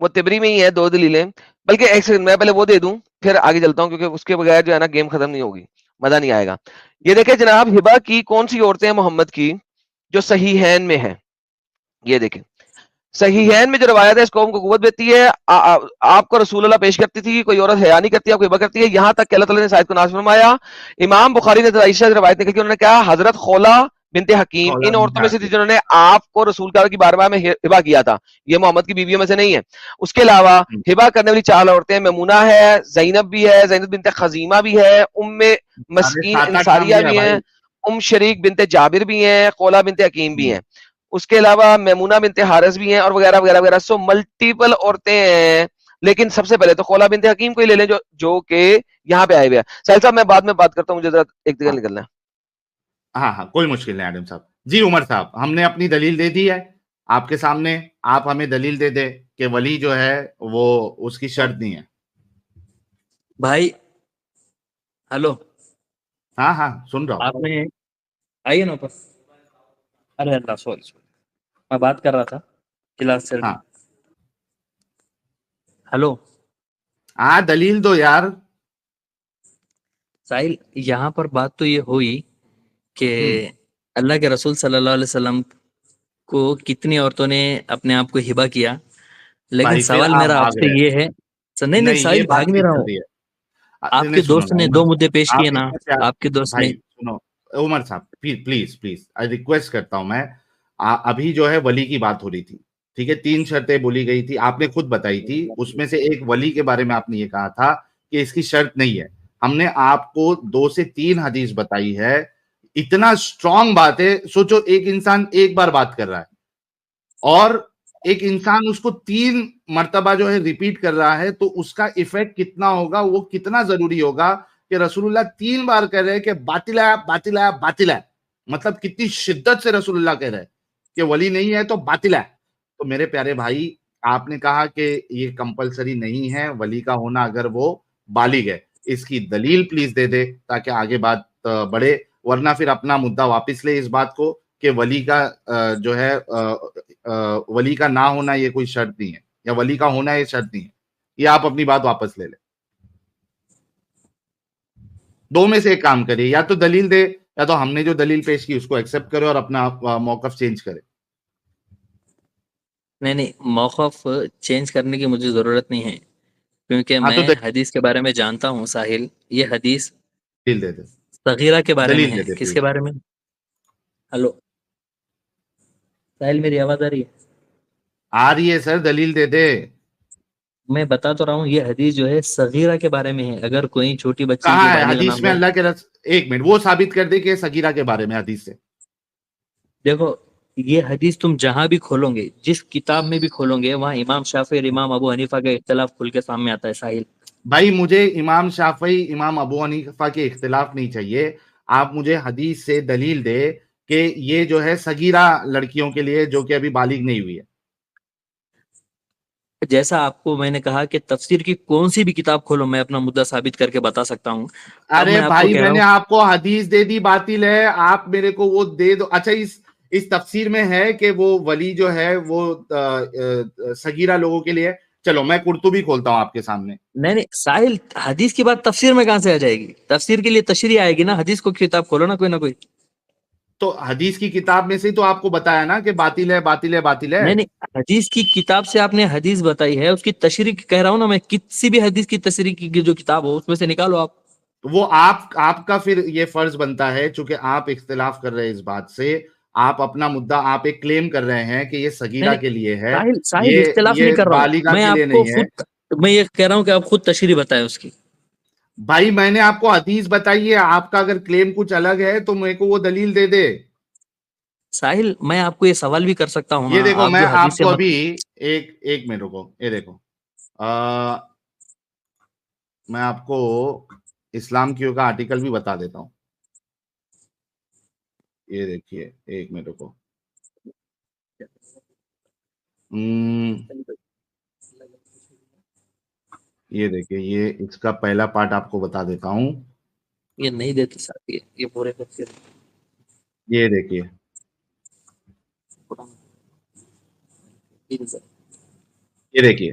وہ تبری میں ہی ہے 2 دلیلیں. بلکہ ایک سیکنڈ میں پہلے وہ دے دوں پھر آگے چلتا ہوں، کیونکہ اس کے بغیر جو ہے نا گیم ختم نہیں ہوگی، مزہ نہیں آئے گا. یہ دیکھیں جناب، ہبا کی کون سی عورتیں ہیں محمد کی جو صحیحین میں ہیں. یہ دیکھیں صحیحین میں جو روایت ہے اس قوم کو قوت دیتی ہے. آپ کو رسول اللہ پیش کرتی تھی، کوئی عورت حیا نہیں کرتی، آپ کو ہبا کرتی ہے. یہاں تک کہ اللہ تعالیٰ نے شاید کو نازل فرمایا. امام بخاری نے عائشہ سے روایت نکل کے انہوں نے کہا حضرت خولا بنت حکیم ان عورتوں میں سے تھی جنہوں نے آپ کو رسول اللہ کی بارگاہ میں ہبا کیا تھا. یہ محمد کی بیویوں میں سے نہیں ہے. اس کے علاوہ ہبا کرنے والی 4 عورتیں میمونہ ہے، زینب بھی ہے، زینب بنت خزیمہ بھی ہے، ام مسکین 7-8 نام انصاریہ لیا بھی ہیں، بھائی. ام شریک بنت جابر بھی ہیں، خولا بنت حکیم بھی ہیں. اس کے علاوہ میمونہ بنت حارث بھی ہیں اور وغیرہ وغیرہ وغیرہ. سو ملٹیپل عورتیں ہیں. لیکن سب سے پہلے تو خولا بنت حکیم کو ہی لے لیں جو کہ یہاں پہ آئے ہوئے ہیں. ساحل صاحب میں بعد میں بات کرتا ہوں، مجھے ذرا ایک جگہ نکلنا ہے. ہاں کوئی مشکل نہیں ایڈم صاحب. جی عمر صاحب، ہم نے اپنی دلیل دے دی ہے آپ کے سامنے. آپ ہمیں دلیل دے دے کہ ولی جو ہے وہ اس کی شرط نہیں ہے. بھائی ہلو، ہاں سن رہا ہوں. آپ نے آئیے نا اوپر. ارے اللہ سوری میں بات کر رہا تھا کلاس چل رہی. ہاں ہلو ہاں دلیل دو یار. ساحل، یہاں پر بات تو یہ ہوئی کہ اللہ کے رسول صلی اللہ علیہ وسلم کو کتنی عورتوں نے اپنے آپ کو ہبا کیا. لیکن بھائی پھر سوال آپ میرا آپ بھاگ سے رہے یہ ہے. نہیں نہیں، یہ ساحل بات بھاگ نہیں نہیں رہا چل ہوں. رہی ہے. آپ کے نہیں سنو دوست نا نے عمر 2 صاحب، مدعے پیش آپ کیے نا. اتنا پیار. آپ کے دوست نے بھائی سنو عمر صاحب، پلیز ریکویسٹ کرتا ہوں میں. ابھی جو ہے ولی کی بات ہو رہی تھی، ٹھیک ہے. 3 شرطیں بولی گئی تھی، آپ نے خود بتائی تھی. اس میں سے ایک ولی کے بارے میں آپ نے یہ کہا تھا کہ اس کی شرط نہیں ہے. ہم نے آپ کو 2 سے 3 حدیث بتائی ہے. اتنا اسٹرانگ بات ہے. سوچو ایک انسان ایک بار بات کر رہا ہے اور ایک انسان اس کو 3 مرتبہ جو ہے ریپیٹ کر رہا ہے، تو اس کا ایفیکٹ کتنا ہوگا، وہ کتنا ضروری ہوگا کہ رسول اللہ 3 بار کہہ رہے کہ باطل ہے باطل ہے باطل ہے. مطلب کتنی شدت سے رسول اللہ کہہ رہے کہ ولی نہیں ہے تو باطل ہے. تو میرے پیارے بھائی، آپ نے کہا کہ یہ کمپلسری نہیں ہے ولی کا ہونا اگر وہ بالغ ہے. اس کی دلیل پلیز دے دے تاکہ آگے بات بڑھے. ورنہ پھر اپنا مدعا واپس لے اس بات کو کہ ولی کا جو ہے ولی کا نہ ہونا یہ کوئی شرط نہیں ہے، یا ولی کا ہونا یہ شرط نہیں ہے. یہ آپ اپنی بات واپس لے لیں. 2 میں سے ایک کام کریے، یا تو دلیل دے یا تو ہم نے جو دلیل پیش کی اس کو ایکسپٹ کرے اور اپنا موقف چینج کرے. نہیں موقف چینج کرنے کی مجھے ضرورت نہیں ہے، کیونکہ ہاں تو میں حدیث کے بارے میں جانتا ہوں. ساحل، یہ حدیث دلیل دے دے. صغیرہ کے بارے میں دلیل ہے. دے دے کس پلیز. کے بارے میں؟ ہلو ساحل، میری آواز آ رہی ہے؟ آ رہی ہے سر، دلیل دے دے. میں بتا تو رہا ہوں، یہ حدیث جو ہے صغیرہ کے بارے میں ہے. اگر کوئی چھوٹی بچی جو کہاں ہے بالغ حدیث نام میں ہے، اللہ کے ایک منٹ وہ ثابت کر دے کہ سگیرہ کے بارے میں حدیث سے. دیکھو یہ حدیث تم جہاں بھی کھولو گے، جس کتاب میں بھی کھولو گے، وہاں امام شافعی اور امام ابو حنیفہ کا اختلاف کھل کے سامنے آتا ہے. ساحل بھائی مجھے امام شافعی امام ابو حنیفہ کے اختلاف نہیں چاہیے. آپ مجھے حدیث سے دلیل دے کہ یہ جو ہے سگیرہ لڑکیوں کے لیے جو کہ ابھی بالغ نہیں ہوئی ہے. جیسا آپ کو میں نے کہا کہ تفسیر کی کون سی بھی کتاب کھولو، میں اپنا مدعا ثابت کر کے بتا سکتا ہوں. اب ارے میں آپ کو بھائی کہہ میں رہا نے ہوں، آپ کو حدیث دے دی باطل ہے، آپ میرے کو وہ دے دو. اچھا اس تفسیر میں ہے کہ وہ ولی جو ہے وہ سگیرہ لوگوں کے لیے. چلو میں قرطبی کھولتا ہوں آپ کے سامنے. نہیں ساحل، حدیث کی بات تفسیر میں کہاں سے آ جائے گی؟ تفسیر کے لیے تشریح آئے گی نا. حدیث کو کتاب کھولو نا کوئی نہ کوئی. تو حدیث کی کتاب میں سے تو آپ کو بتایا نا کہ باطل ہے باطل ہے باطل ہے. نہیں حدیث کی کتاب سے آپ نے حدیث بتائی ہے، اس کی تشریح کہہ رہا ہوں نا میں. کسی بھی حدیث کی تشریح کی جو کتاب ہو اس میں سے نکالو آپ. وہ آپ کا پھر یہ فرض بنتا ہے، چونکہ آپ اختلاف کر رہے ہیں اس بات سے. آپ اپنا مدعا آپ ایک کلیم کر رہے ہیں کہ یہ نہیں سگیرہ کے لیے ہے، ساحل اختلاف نہیں یہ کر رہا ہوں بالغہ میں. کے لیے آپ کو نہیں ہے. میں یہ کہہ رہا ہوں کہ آپ خود تشریح بتائیں اس کی. بھائی میں نے آپ کو حدیث بتائی ہے، آپ کا اگر کلیم کچھ الگ ہے تو میرے کو وہ دلیل دے دے. ساحل میں آپ کو یہ سوال بھی کر سکتا ہوں یہ نا، دیکھو آپ میں جو حدیث آپ سے کو ابھی ایک منٹ رکو. یہ دیکھو میں آپ کو اسلام کیو کا آرٹیکل بھی بتا دیتا ہوں. یہ دیکھیے ایک منٹ رکو. یہ دیکھیے، یہ اس کا پہلا پارٹ آپ کو بتا دیتا ہوں. یہ نہیں دیتے ساتھ، یہ پورے تفسیر. یہ دیکھیے یہ دیکھیے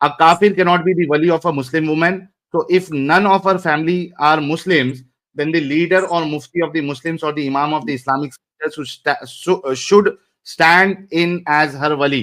A kafir cannot be the wali of a Muslim woman. So if none of her family are Muslims, then the leader or mufti of the Muslims or the imam of the Islamic should stand in as her wali.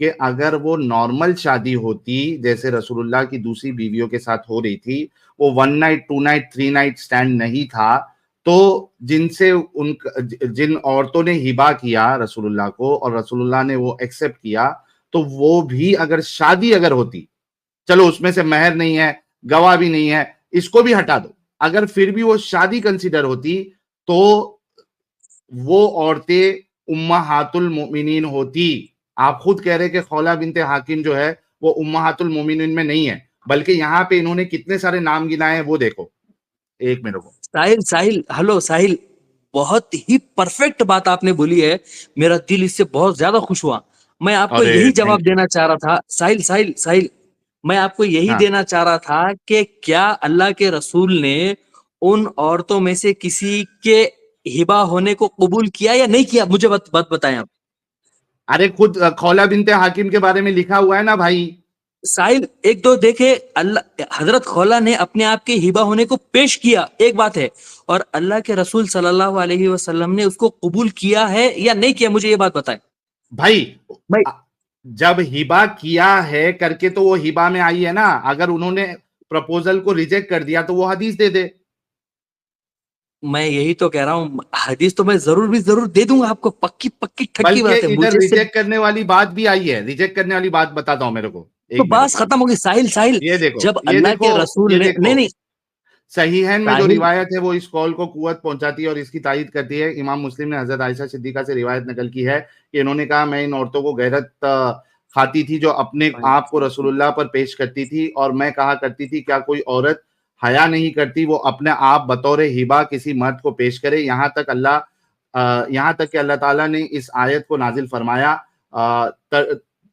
کہ اگر وہ نارمل شادی ہوتی جیسے رسول اللہ کی دوسری بیویوں کے ساتھ ہو رہی تھی, وہ 1 نائٹ 2 نائٹ 3 نائٹ اسٹینڈ نہیں تھا, تو جن عورتوں نے ہبا کیا رسول اللہ کو اور رسول اللہ نے وہ ایکسپٹ کیا, تو وہ بھی اگر شادی اگر ہوتی, چلو اس میں سے مہر نہیں ہے, گواہ بھی نہیں ہے, اس کو بھی ہٹا دو, اگر پھر بھی وہ شادی کنسیڈر ہوتی تو وہ عورتیں امہات المؤمنین ہوتی. آپ خود کہہ رہے کہ خولہ بنت حاکم جو ہے وہ امہات المؤمنین میں نہیں ہے, بلکہ یہاں پہ انہوں نے کتنے سارے نام گنائے ہیں وہ دیکھو. ایک منٹ کو ساحل ہلو ساحل, بہت ہی پرفیکٹ بات آپ نے بولی ہے, میرا دل اس سے بہت زیادہ خوش ہوا. میں آپ کو یہی جواب دینا چاہ رہا تھا ساحل, میں آپ کو یہی دینا چاہ رہا تھا کہ کیا اللہ کے رسول نے ان عورتوں میں سے کسی کے ہبا ہونے کو قبول کیا یا نہیں کیا؟ مجھے بات بتائیں آپ. ارے خود خولہ بنت حاکم کے بارے میں لکھا ہوا ہے نا بھائی. ساحل ایک تو دیکھے, اللہ حضرت خولہ نے اپنے آپ کے ہبا ہونے کو پیش کیا, ایک بات ہے, اور اللہ کے رسول صلی اللہ علیہ وسلم نے اس کو قبول کیا ہے یا نہیں کیا, مجھے یہ بات بتائیں بھائی. جب ہبا کیا ہے کر کے تو وہ ہبا میں آئی ہے نا, اگر انہوں نے پرپوزل کو ریجیکٹ کر دیا تو وہ حدیث دے دے. میں یہی تو کہہ رہا ہوں, حدیث تو میں ضرور دے دوں گا آپ کو, پکی ٹھکی بات ہے. بلکہ ادھر ریجیکٹ کرنے والی بات بھی آئی ہے, ریجیکٹ کرنے والی بات بتاتا ہوں میرے کو. تو بات ختم ہوگی. ساحل یہ دیکھو, جب اللہ کے رسول نے نہیں صحیحین میں جو روایت ہے وہ اس قول کو قوت پہنچاتی ہے اور اس کی تائید کرتی ہے. امام مسلم نے حضرت عائشہ صدیقہ سے روایت نقل کی ہے کہ انہوں نے کہا, میں ان عورتوں کو غیرت کھاتی تھی جو اپنے آپ کو رسول اللہ پر پیش کرتی تھی, اور میں کہا کرتی تھی کیا کوئی عورت حیا نہیں کرتی وہ اپنے آپ بطور ہبا کسی مرد کو پیش کرے, یہاں تک کہ اللہ تعالیٰ نے اس آیت کو نازل فرمایا.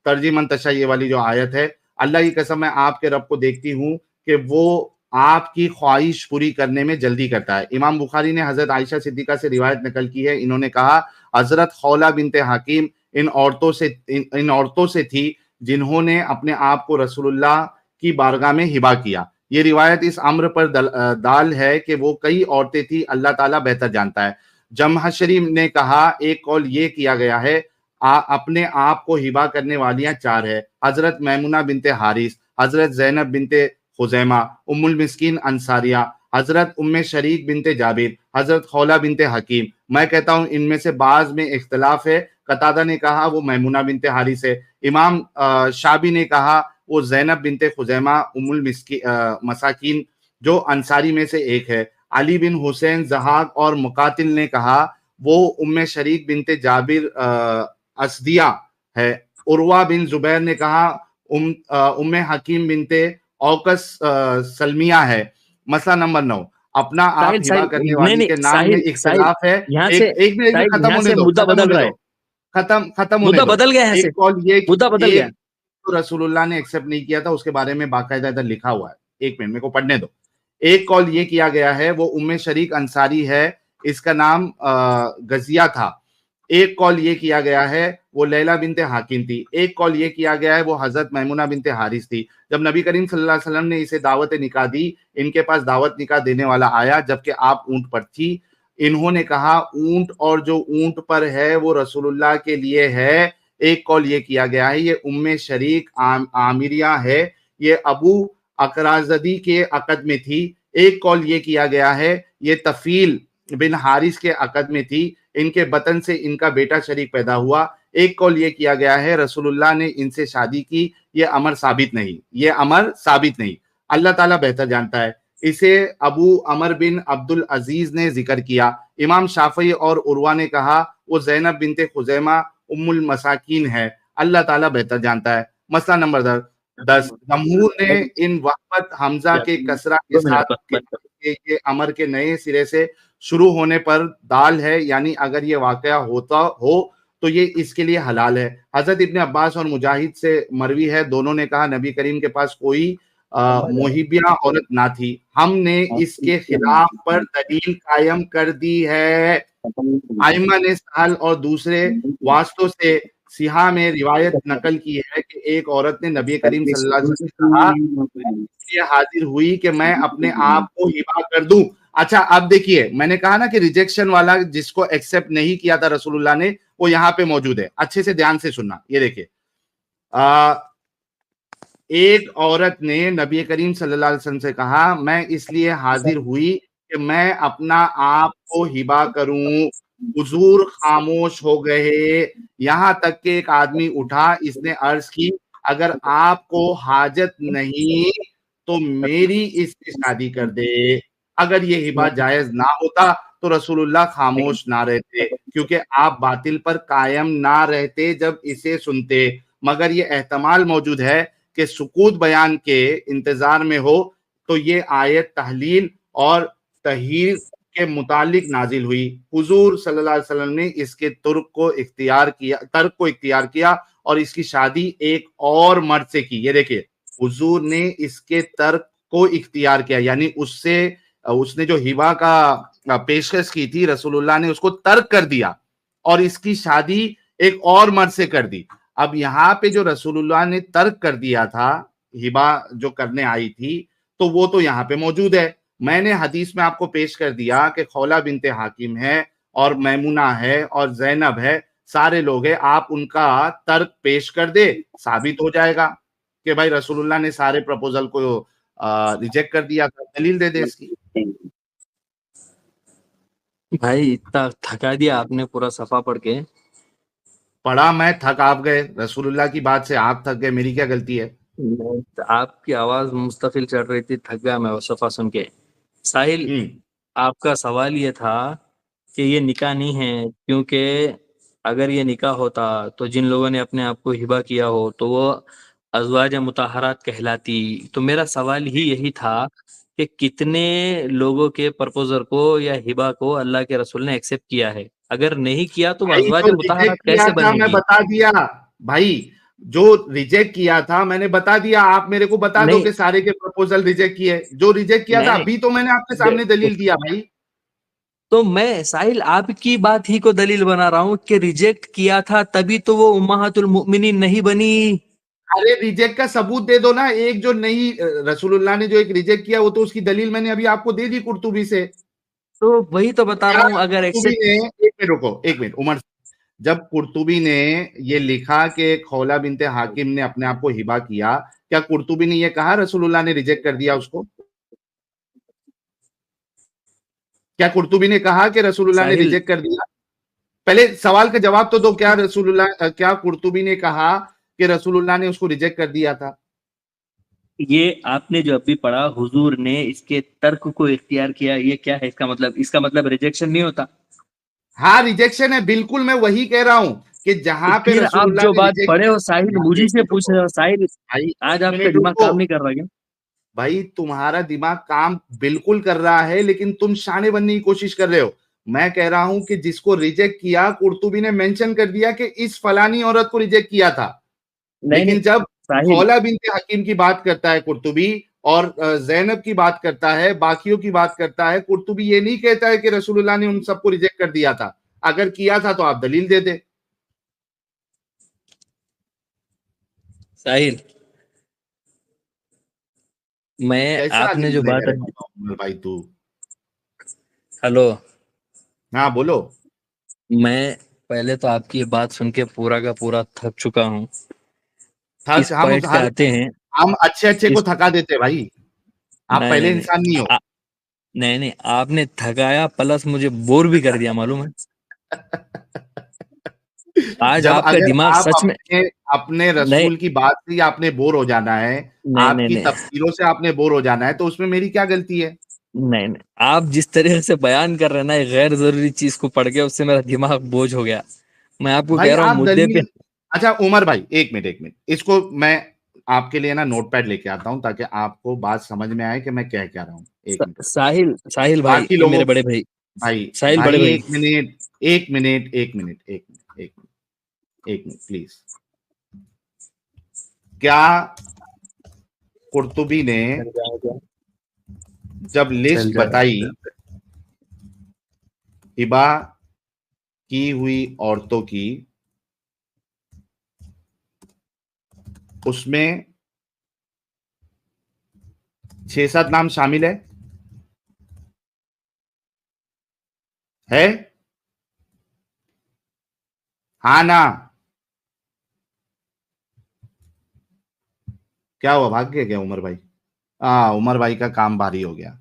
ترجمہ تشا یہ والی جو آیت ہے, اللہ کی قسم میں آپ کے رب کو دیکھتی ہوں کہ وہ آپ کی خواہش پوری کرنے میں جلدی کرتا ہے. امام بخاری نے حضرت عائشہ صدیقہ سے روایت نقل کی ہے, انہوں نے کہا حضرت خولہ بنت حکیم ان عورتوں سے تھی جنہوں نے اپنے آپ کو رسول اللہ کی بارگاہ میں ہبا کیا. یہ روایت اس امر پر دال ہے کہ وہ کئی عورتیں تھی, اللہ تعالیٰ بہتر جانتا ہے. جمحشری نے کہا ایک قول یہ کیا گیا ہے اپنے آپ کو ہبا کرنے والیاں 4 ہے, حضرت میمونہ بنت حارث, حضرت زینب بنت خزیمہ ام المسکین انصاریہ, حضرت ام شریک بنت جابر, حضرت خولہ بنت حکیم. میں کہتا ہوں ان میں سے بعض میں اختلاف ہے. قتادہ نے کہا وہ میمونہ بنت حارث ہے, امام شعبی نے کہا وہ زینب بنت خزیمہ ام المساکین جو انصاری میں سے ایک ہے. علی بن حسین زہاق اور مقاتل نے کہا وہ ام شریک بنت جابر اسدیہ ہے. عروہ بن زبیر نے کہا ام حکیم بنت اوقس سلمیہ ہے. مسئلہ نمبر 9, اپنا آپ ہبا کرنے والی کے نام میں اختلاف ہے. ایک منٹ ختم ہونے دو, ختم ہونے دو. ایک قول یہ رسول اللہ نے ایکسپٹ نہیں کیا تھا, اس کے بارے میں باقاعدہ ادھر لکھا ہوا ہے, ایک منٹ میرے کو پڑھنے دو. ایک قول یہ کیا گیا ہے وہ ام شریک انصاری ہے, اس کا نام غزیہ تھا. ایک قول یہ کیا گیا ہے وہ لیلہ بنت حاکم تھی. ایک قول یہ کیا گیا ہے وہ حضرت میمونہ بنت حارث تھی. جب نبی کریم صلی اللہ علیہ وسلم نے اسے دعوت نکاح دی, ان کے پاس دعوت نکاح دینے والا آیا جبکہ آپ اونٹ پر تھی. انہوں نے کہا اونٹ اور جو اونٹ پر ہے وہ رسول اللہ کے لیے ہے. ایک قول یہ کیا گیا ہے یہ ام شریک عامریہ ہے, یہ ابو اقرازدی کے عقد میں تھی. ایک قول یہ کیا گیا ہے یہ طفیل بن حارث کے عقد میں تھی, ان کے بطن سے ان کا بیٹا شریک پیدا ہوا. ایک قول یہ کیا گیا ہے رسول اللہ نے ان سے شادی کی. یہ امر ثابت نہیں, اللہ تعالیٰ بہتر جانتا ہے. اسے ابو عمر بن عبد العزیز نے ذکر کیا. امام شافعی اور عروہ نے کہا وہ زینب بنت خزیمہ ام المساکین ہے, اللہ تعالیٰ بہتر جانتا ہے. مسئلہ نمبر 10, جمہور نے ان وحبت حمزہ کے کسرہ کے ساتھ یہ امر کے نئے سرے سے شروع ہونے پر دال ہے, یعنی اگر یہ واقعہ ہوتا ہو تو یہ اس کے لیے حلال ہے. حضرت ابن عباس اور مجاہد سے مروی ہے, دونوں نے کہا نبی کریم کے پاس کوئی محبیہ عورت نہ تھی, ہم نے اس کے خلاف پر دلیل قائم کر دی ہے. ائمہ نے سہل اور دوسرے واسطوں سے سیاہ میں روایت نقل کی ہے کہ ایک عورت نے نبی کریم صلی اللہ علیہ وسلم سے کہا یہ حاضر ہوئی کہ میں اپنے آپ کو ہبا کر دوں. اچھا اب دیکھیے, میں نے کہا نا کہ ریجیکشن والا جس کو ایکسپٹ نہیں کیا تھا رسول اللہ نے, وہ یہاں پہ موجود ہے. اچھے سے دھیان سے سننا, یہ دیکھیے ایک عورت نے نبی کریم صلی اللہ علیہ وسلم سے کہا میں اس لیے حاضر ہوئی کہ میں اپنا آپ کو ہبا کروں. حضور خاموش ہو گئے یہاں تک کہ ایک آدمی اٹھا, اس نے عرض کی اگر آپ کو حاجت نہیں تو میری اس سے شادی کر دے. اگر یہ ہبا جائز نہ ہوتا تو رسول اللہ خاموش نہ رہتے, کیونکہ آپ باطل پر قائم نہ رہتے جب اسے سنتے. مگر یہ احتمال موجود ہے کہ سکوت بیان کے انتظار میں ہو تو یہ آیت تحلیل اور تحیر کے متعلق نازل ہوئی. حضور صلی اللہ علیہ وسلم نے اس کے ترک کو اختیار کیا اور اس کی شادی ایک اور مرد سے کی. یہ دیکھیں, حضور نے اس کے ترک کو اختیار کیا, یعنی اس نے جو ہبا کا پیشکش کی تھی رسول اللہ نے اس کو ترک کر دیا اور اس کی شادی ایک اور مرد سے کر دی. اب یہاں پہ جو رسول اللہ نے ترک کر دیا تھا ہبا جو کرنے آئی تھی تو وہ تو یہاں پہ موجود ہے. میں نے حدیث میں آپ کو پیش کر دیا کہ خولہ بنت حاکم ہے اور میمونہ ہے اور زینب ہے, سارے لوگ ہیں, آپ ان کا ترک پیش کر دے, ثابت ہو جائے گا کہ بھائی رسول اللہ نے سارے پرپوزل کو ریجیکٹ کر دیا تھا. دلیل دے دے اس کی. بھائی اتنا تھکا دیا آپ نے پورا صفحہ پڑھ کے. پڑھا میں, تھک آپ گئے, رسول اللہ کی بات سے آپ تھک گئے, میری کیا غلطی ہے؟ آپ کی آواز مستفل چڑھ رہی تھی, تھک گیا میں وہ صفحہ سن کے. ساحل, آپ کا سوال یہ تھا کہ یہ نکاح نہیں ہے, کیونکہ اگر یہ نکاح ہوتا تو جن لوگوں نے اپنے آپ کو ہبا کیا ہو تو وہ ازواج مطہرات کہلاتی. تو میرا سوال ہی یہی تھا کہ کتنے لوگوں کے پرپوزر کو یا ہبا کو اللہ کے رسول نے ایکسیپٹ کیا ہے؟ اگر نہیں کیا تو وہ بھائی ازواج جو مطہرات ریجیکٹ کیا کیسے تھا بنے میں گی؟ بتا دیا بھائی, جو ریجیکٹ کیا تھا میں نے بتا دیا, آپ میرے کو بتا دو نہیں کہ سارے کے پرپوزل ریجیکٹ کیے. جو ریجیکٹ کیا تھا نہیں ابھی تو میں نے آپ کے سامنے دلیل دیا بھائی. تو میں ساحل آپ کی بات ہی کو دلیل بنا رہا ہوں کہ ریجیکٹ کیا تھا تبھی تو وہ امہات المؤمنین نہیں بنی. ارے ریجیکٹ کا ثبوت دے دو نا. ایک جو نہیں, رسول اللہ نے جو ایک ریجیکٹ کیا وہ تو اس کی دلیل میں نے ابھی آپ کو دے دی قرطبی سے. تو وہی تو بتا رہا ہوں, اگر قرطبی نے, ایک منٹ رکو, ایک منٹ عمر, جب قرطبی نے یہ لکھا کہ خولہ بنت حاکم نے اپنے آپ کو ہبا کیا, کیا قرطبی نے یہ کہا رسول اللہ نے ریجیکٹ کر دیا اس کو؟ کیا قرطبی نے کہا کہ رسول اللہ نے ساحل ریجیکٹ کر دیا؟ پہلے سوال کا جواب تو دو, کیا قرطبی نے کہا کہ رسول اللہ نے اس کو ریجیکٹ کر دیا تھا؟ یہ آپ نے جو ابھی پڑھا حضور نے اس کے ترک کو اختیار کیا, یہ کیا ہے اس کا مطلب؟ اس کا مطلب ریجیکشن نہیں ہوتا. ہاں ریجیکشن ہے, بالکل میں وہی کہہ رہا ہوں کہ جہاں پہ پھر رسول آپ اللہ جو نے بات ریجیکٹ پڑھے ہو ساحل مجھے سے پوچھ رہے ہو. ساحل بھائی آج ایک آپ کا منٹ دماغ رکو کام نہیں کر رہا کیا؟ بھائی, تمہارا دماغ کام بالکل کر رہا ہے لیکن تم شانے بننے کی کوشش کر رہے ہو. میں کہہ رہا ہوں کہ جس کو ریجیکٹ کیا قرطبی نے مینشن کر دیا کہ اس فلانی عورت کو ریجیکٹ کیا تھا, نہیں نہیں لیکن جب ساحل, خولہ بنت حکیم کی بات کرتا ہے قرطبی اور زینب کی بات کرتا ہے, باقیوں کی بات کرتا ہے, قرطبی یہ نہیں کہتا ہے کہ رسول اللہ نے ان سب کو ریجیکٹ کر دیا تھا. اگر کیا تھا تو آپ دلیل دے دیں. ساحل میں کیسا آپ نے دلیل جو دے بات, رہے ہو بھائی تو؟ ہلو, ہاں بولو. میں پہلے تو آپ کی بات سن کے پورا کا پورا تھک چکا ہوں. اس ہم پوائنٹ پہ آتے ہیں. ہم اچھے اچھے کو اس تھکا دیتے بھائی, آپ نہیں پہلے نہیں انسان نہیں ہو. نہیں نہیں, آپ نے تھکایا پلس مجھے بور بھی کر دیا, معلوم ہے. آج جب آپ کا اگر دماغ آپ سچ میں اپنے نہیں رسول کی بات سے آپ نے بور ہو جانا ہے, نہیں آپ نہیں کی نہیں تفسیروں سے آپ نے بور ہو جانا ہے, تو اس میں میری کیا غلطی ہے؟ نہیں نہیں, آپ جس طریقے سے بیان کر رہے ہیں نا غیر ضروری چیز کو پڑھ کے, اس سے میرا دماغ بوجھ ہو گیا. میں آپ کو کہہ بھائی رہا ہوں آپ مدعے پہ. دلیل, اچھا عمر بھائی ایک منٹ, اس کو میں آپ کے لیے نا نوٹ پیڈ لے کے آتا ہوں تاکہ آپ کو بات سمجھ میں آئے کہ میں کیا کہہ رہا ہوں. ایک منٹ ساحل بھائی, باقی لوگوں, میرے بڑے بھائی, بھائی ساحل بڑے بھائی بھائی, ایک منٹ پلیز. کیا قرطبی نے جب چل لسٹ جائے بتائی ہبا کی ہوئی عورتوں کی, اس میں 6-7 نام شامل ہے؟ ہاں نا؟ کیا ہوا, بھاگ گیا کیا عمر بھائی؟ ہاں, عمر بھائی کا کام بھاری ہو گیا,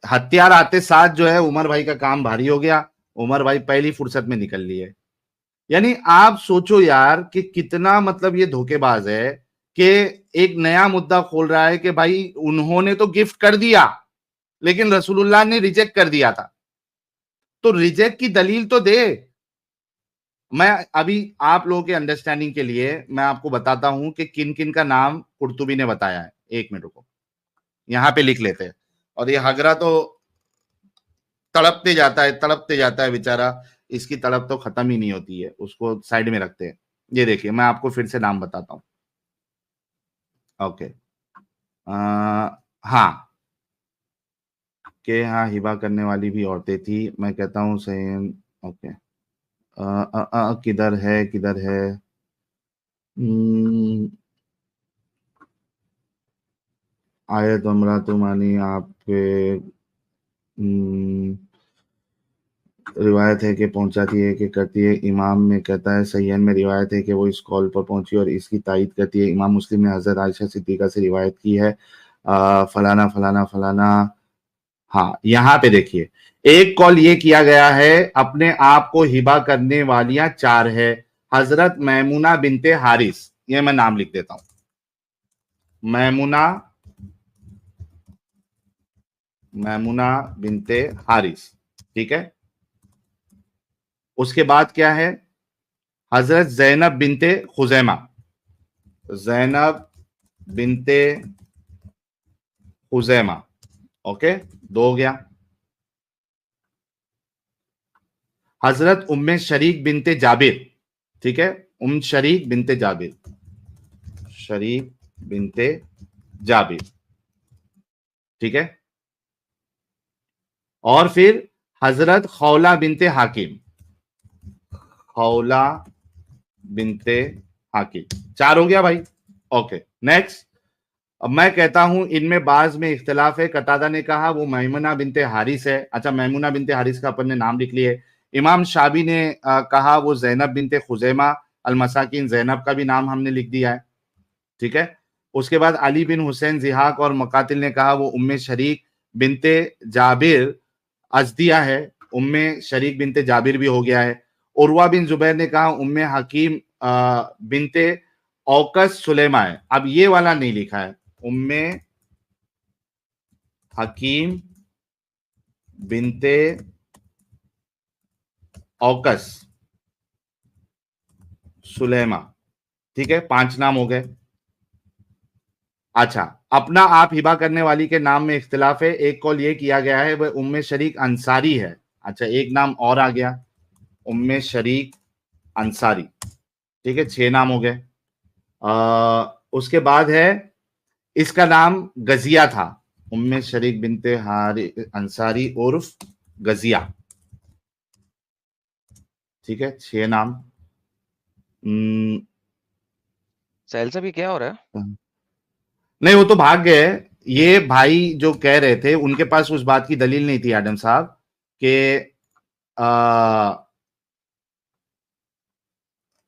ہتھیار آتے ساتھ جو ہے عمر بھائی کا کام بھاری ہو گیا. عمر بھائی پہلی فرصت میں نکل لیے. یعنی آپ سوچو یار کہ کتنا مطلب یہ دھوکے باز ہے کہ ایک نیا مدعا کھول رہا ہے کہ بھائی انہوں نے تو گفٹ کر دیا لیکن رسول اللہ نے ریجیکٹ کر دیا تھا, تو ریجیکٹ کی دلیل تو دے. میں ابھی آپ لوگوں کے انڈرسٹینڈنگ کے لیے میں آپ کو بتاتا ہوں کہ کن کن کا نام قرطبی نے بتایا ہے. ایک منٹ کو یہاں پہ لکھ لیتے ہیں. اور یہ ہگرا تو تڑپتے جاتا ہے بیچارہ, اس کی تڑپ تو ختم ہی نہیں ہوتی ہے, اس کو سائڈ میں رکھتے ہیں. یہ دیکھیے میں آپ کو پھر سے نام بتاتا ہوں. اوکے, ہاں کہ ہاں ہبا کرنے والی بھی عورتیں تھی, میں کہتا ہوں صحیح. اوکے, کدھر ہے آیت امرات مانی آپ کے روایت ہے کہ پہنچاتی ہے کہ کرتی ہے. امام میں کہتا ہے صحیحین میں روایت ہے کہ وہ اس کال پر پہنچی اور اس کی تائید کرتی ہے. امام مسلم نے حضرت عائشہ صدیقہ سے روایت کی ہے فلانا فلانا فلانا. ہاں یہاں پہ دیکھیے ایک کال یہ کیا گیا ہے, اپنے آپ کو ہبا کرنے والیاں 4 ہے. حضرت میمونہ بنت حارث, یہ میں نام لکھ دیتا ہوں, میمونہ بنت حارث, ٹھیک ہے. اس کے بعد کیا ہے, حضرت زینب بنت خزیمہ, اوکے 2 ہو گیا. حضرت ام شریک بنت جابر, ٹھیک ہے, شریک بنت جابر, ٹھیک ہے. اور پھر حضرت خولہ بنت حاکم, 4 ہو گیا بھائی. Okay next. اب میں کہتا ہوں ان میں بعض میں اختلاف ہے. قتادہ نے کہا وہ میمونہ بنت حارث ہے. اچھا میمونہ بنت حارث کا اپن نے نام لکھ لیے. امام شابی نے کہا وہ زینب بنت خزیمہ المساکین, زینب کا بھی نام ہم نے لکھ دیا ہے, ٹھیک ہے. اس کے بعد علی بن حسین ضحاک اور مقاتل نے کہا وہ ام شریک بنت جابر ازدیہ ہے. ام شریک بنت جابر بھی ہو گیا ہے. عروہ بن زبیر نے کہا ام حکیم بنت اوقس سلیمہ ہے. اب یہ والا نہیں لکھا ہے, ام حکیم بنت اوقس سلیمہ, ٹھیک ہے. 5 نام ہو گئے. اچھا اپنا آپ ہبا کرنے والی کے نام میں اختلاف ہے. ایک قول یہ کیا گیا ہے وہ ام شریک انصاری ہے. اچھا ایک نام اور آ گیا, ام شریک انصاری, ٹھیک ہے. 6 نام ہو گئے. اس کے بعد ہے اس کا نام غزیہ تھا, ام شریک بنت انصاری عرف غزیہ, ٹھیک ہے. 6 نام. سہیل صاحب یہ کیا ہو رہا ہے؟ نہیں وہ تو بھاگ گئے. یہ بھائی جو کہہ رہے تھے ان کے پاس اس بات کی دلیل نہیں تھی ایڈم صاحب کہ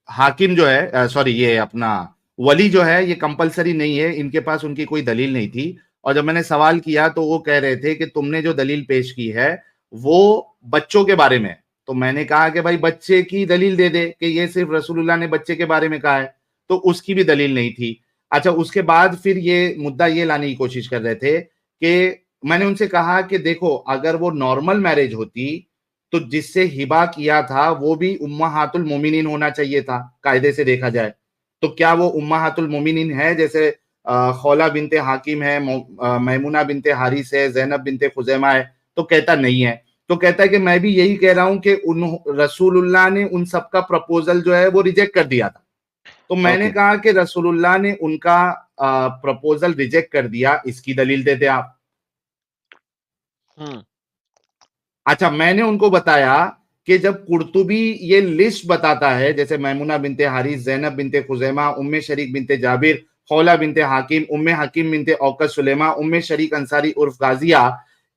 حاکم جو ہے سوری یہ اپنا ولی جو ہے یہ کمپلسری نہیں ہے. ان کے پاس ان کی کوئی دلیل نہیں تھی. اور جب میں نے سوال کیا تو وہ کہہ رہے تھے کہ تم نے جو دلیل پیش کی ہے وہ بچوں کے بارے میں. تو میں نے کہا کہ بھائی بچے کی دلیل دے دے کہ یہ صرف رسول اللہ نے بچے کے بارے میں کہا ہے, تو اس کی بھی دلیل نہیں تھی. اچھا اس کے بعد پھر یہ مدعا یہ لانے کی کوشش کر رہے تھے کہ میں نے ان سے کہا کہ دیکھو اگر وہ نارمل میرج ہوتی تو جس سے ہبا کیا تھا وہ بھی امہات المومنین ہونا چاہیے تھا قاعدے سے دیکھا جائے. تو کیا وہ امہات المومنین ہے جیسے خولہ بنت حاکم ہے, میمونہ بنت حارث ہے, زینب بنت خزیمہ ہے؟ تو کہتا نہیں ہے. تو کہتا ہے کہ میں بھی یہی کہہ رہا ہوں کہ رسول اللہ نے ان سب کا پرپوزل جو ہے وہ ریجیکٹ کر دیا تھا. تو میں نے کہا کہ رسول اللہ نے ان کا پرپوزل ریجیکٹ کر دیا, اس کی دلیل دیتے آپ. اچھا میں نے ان کو بتایا کہ جب قرطبی یہ لسٹ بتاتا ہے جیسے میمونہ بنت حارث, زینب بنت خزیمہ, ام شریک بنت جابر, خولہ بنت حاکم, ام حکیم بنت اوقس سلیمہ, ام شریک انصاری عرف غازیہ,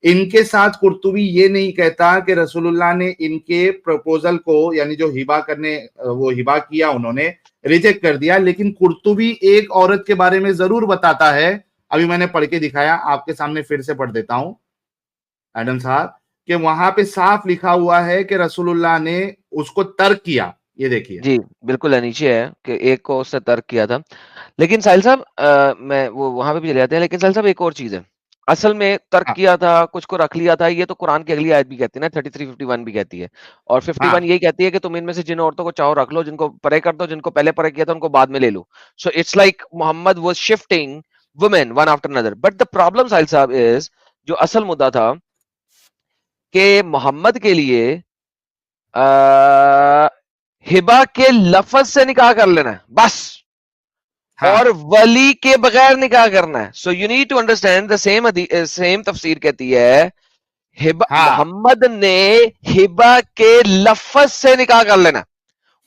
ان کے ساتھ قرطبی یہ نہیں کہتا کہ رسول اللہ نے ان کے پروپوزل کو یعنی جو ہبا کرنے وہ ہبا کیا انہوں نے ریجیکٹ کر دیا, لیکن قرطبی ایک عورت کے بارے میں ضرور بتاتا ہے, ابھی میں نے پڑھ کے دکھایا, آپ کے سامنے پھر سے پڑھ دیتا ہوں ایڈم صاحب, کہ وہاں پہ صاف لکھا ہوا ہے کہ رسول اللہ نے اس کو ترک کیا. یہ دیکھیے جی بالکل ہے, نیچے ہے کہ ایک کو اس سے ترک کیا تھا. لیکن ساحل صاحب میں وہ وہاں پہ بھی چلے جاتے ہیں, لیکن ساحل صاحب ایک اور چیز ہے, اصل میں ترک کیا تھا, کچھ کو رکھ لیا تھا, یہ تو قرآن کی اگلی آیت بھی کہتی ہے نا, 33:51 بھی کہتی ہے, اور 51 یہی کہتی ہے کہ تم ان میں سے جن عورتوں کو چاہو رکھ لو, جن کو پرے کر دو, جن کو پہلے پرے کیا تھا ان کو بعد میں لے لو. So it's like Muhammad was shifting women one after another. But the problem Sahil sahab is, جو اصل مدعا تھا کہ محمد کے لیے ہبا کے لفظ سے نکاح کر لینا ہے بس, اور ولی کے بغیر نکاح کرنا ہے. So you need to understand the same تفسیر کہتی ہے محمد نے ہبا کے لفظ سے نکاح کر لینا,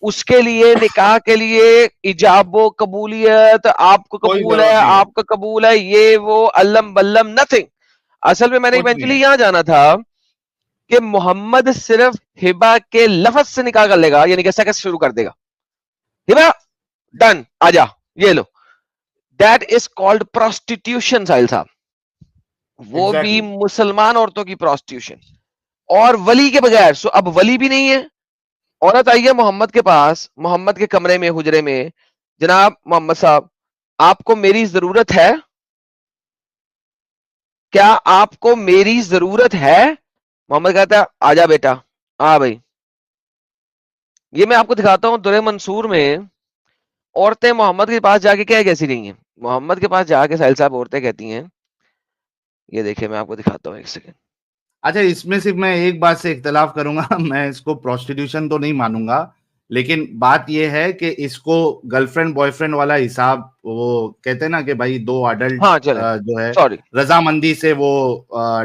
اس کے لیے نکاح کے لیے ایجاب و قبولیت, آپ کو قبول ہے, آپ کا قبول ہے, یہ وہ علم بلم نتھنگ. اصل میں نے ایونچولی یہاں جانا تھا کہ محمد صرف ہبا کے لفظ سے نکاح کر لے گا, یعنی کہ سیکس شروع کر دے گا, ہبا ڈن آجا یہ لو. دیٹ از کالڈ پروسٹیٹیوشن ساحل صاحب, وہ بھی مسلمان عورتوں کی پروسٹیٹیوشن, اور ولی کے بغیر. سو اب ولی بھی نہیں ہے, عورت آئی ہے محمد کے پاس, محمد کے کمرے میں, حجرے میں, جناب محمد صاحب آپ کو میری ضرورت ہے, کیا آپ کو میری ضرورت ہے؟ محمد کہتا ہے آجا بیٹا, ہاں بھائی. یہ میں آپ کو دکھاتا ہوں درِ منصور میں, عورتیں محمد کے پاس جا کے کیا کیسی رہی ہیں. محمد کے پاس جا کے ساحل صاحب عورتیں کہتی ہیں, یہ دیکھیں میں آپ کو دکھاتا ہوں ایک سیکنڈ. اچھا اس میں صرف میں ایک بات سے اختلاف کروں گا, میں اس کو پروسٹیٹیوشن تو نہیں مانوں گا, لیکن بات یہ ہے کہ اس کو گرل فرینڈ بوائے فرینڈ والا حساب, وہ کہتے ہیں نا کہ بھائی دو اڈلٹ جو ہے رضامندی سے وہ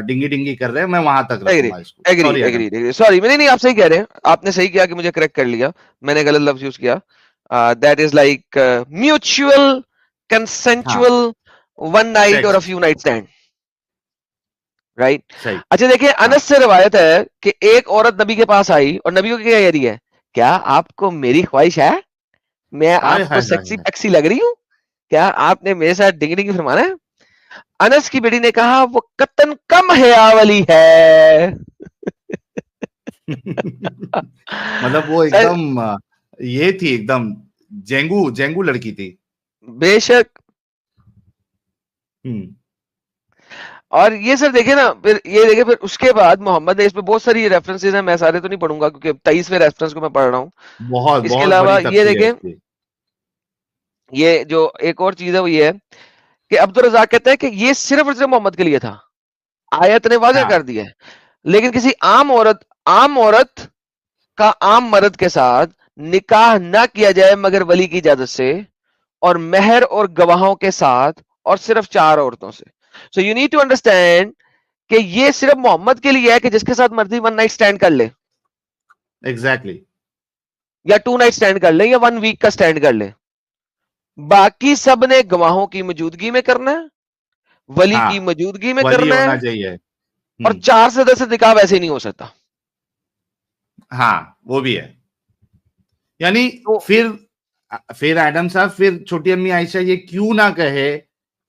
ڈنگی ڈنگی کر رہے ہیں, میں وہاں تک رکھوں گا اس کو. سوری میں نہیں, آپ صحیح کہہ رہے ہیں, آپ نے صحیح کیا کہ مجھے کریکٹ کر لیا, میں نے غلط لفظ یوز کیا. That is like mutual consensual one night اور فیو نائٹ اسٹینڈ, رائٹ. اچھا دیکھیں, انس سے روایت ہے کہ ایک عورت نبی کے پاس آئی اور نبی کو کیا کہہ رہی ہے, کیا آپ کو میری خواہش ہے, میں آپ کو سیکسی پیکسی لگ رہی ہوں, کیا آپ نے میرے ساتھ ڈنگی ڈنگی فرمانا ہے؟ انس کی بیٹی نے کہا وہ قطن کم حیا والی ہے. مطلب وہ ایک دم یہ تھی, ایک دم جینگو لڑکی تھی. بے شک. اور یہ سر دیکھیں نا, پھر یہ دیکھیں, پھر اس کے بعد محمد نے اس پہ بہت ساری ریفرنسز ہیں, میں سارے تو نہیں پڑھوں گا کیونکہ 23ویں ریفرنس کو میں پڑھ رہا ہوں. بہت اس کے علاوہ یہ دیکھیں, یہ جو ایک اور چیز ہے وہ یہ ہے کہ عبدالرزاق کہتا ہے کہ یہ صرف اور صرف محمد کے لیے تھا, آیت نے واضح کر دیا ہے, لیکن کسی عام عورت کا عام مرد کے ساتھ نکاح نہ کیا جائے مگر ولی کی اجازت سے, اور مہر اور گواہوں کے ساتھ, اور صرف 4 عورتوں سے. So you need to understand کہ یہ صرف محمد کے لیے ہے کہ جس کے ساتھ مرضی 1 نائٹ سٹینڈ کر لے, ایگزیکٹلی, یا 2 نائٹ سٹینڈ کر لے, یا 1 ویک کا سٹینڈ کر لے. باقی سب نے گواہوں کی موجودگی میں کرنا ہے, ولی کی موجودگی میں کرنا ہے, اور 4 سے 10 نکاح ویسے نہیں ہو سکتا. ہاں وہ بھی ہے. یعنی پھر ایڈم صاحب, پھر چھوٹی امی عائشہ یہ کیوں نہ کہے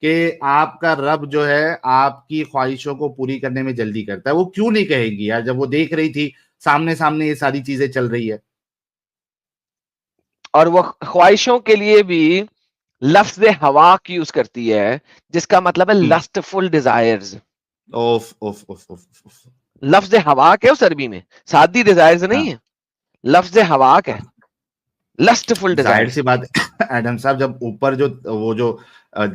کہ آپ کا رب جو ہے آپ کی خواہشوں کو پوری کرنے میں جلدی کرتا ہے, وہ کیوں نہیں کہے گی یار, جب وہ دیکھ رہی تھی سامنے یہ ساری چیزیں چل رہی ہے. اور وہ خواہشوں کے لیے بھی لفظ ہوا کی یوز کرتی ہے, جس کا مطلب ہے لسٹفل ڈیزائرز. لفظ ہوا کے اس عربی میں سادی ڈیزائرز نہیں ہے, لفظ ہوا کے لسٹفل ڈیزائر. ظاہر سی بات ایڈم صاحب, جب اوپر جو وہ جو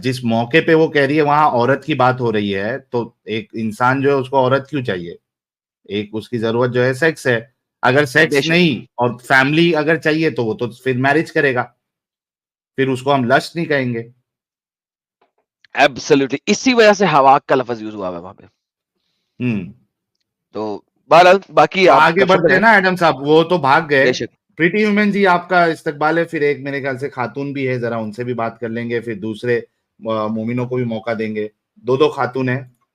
جس موقع پہ وہ کہہ رہی ہے وہاں عورت کی بات ہو رہی ہے, تو ایک انسان جو ہے اس کو عورت کیوں چاہیے؟ ایک اس کی ضرورت جو ہے سیکس ہے. اگر سیکس نہیں اور فیملی اگر چاہیے تو وہ تو پھر میرج کرے گا, پھر اس کو ہم لسٹ نہیں کہیں گے. ایبسلیوٹلی, اسی وجہ سے ہوا کا لفظ یوز ہوا ہے وہاں پہ. تو بہرحال باقی آگے بڑھتے ہیں نا ایڈم صاحب, وہ تو بھاگ گئے. پریٹی ویمن جی آپ کا استقبال ہے. پھر ایک میرے خیال سے خاتون بھی ہے, ذرا ان سے بھی بات کر لیں گے, پھر دوسرے مومنوں کو بھی موقع دیں گے. 2 خاتون ہیں,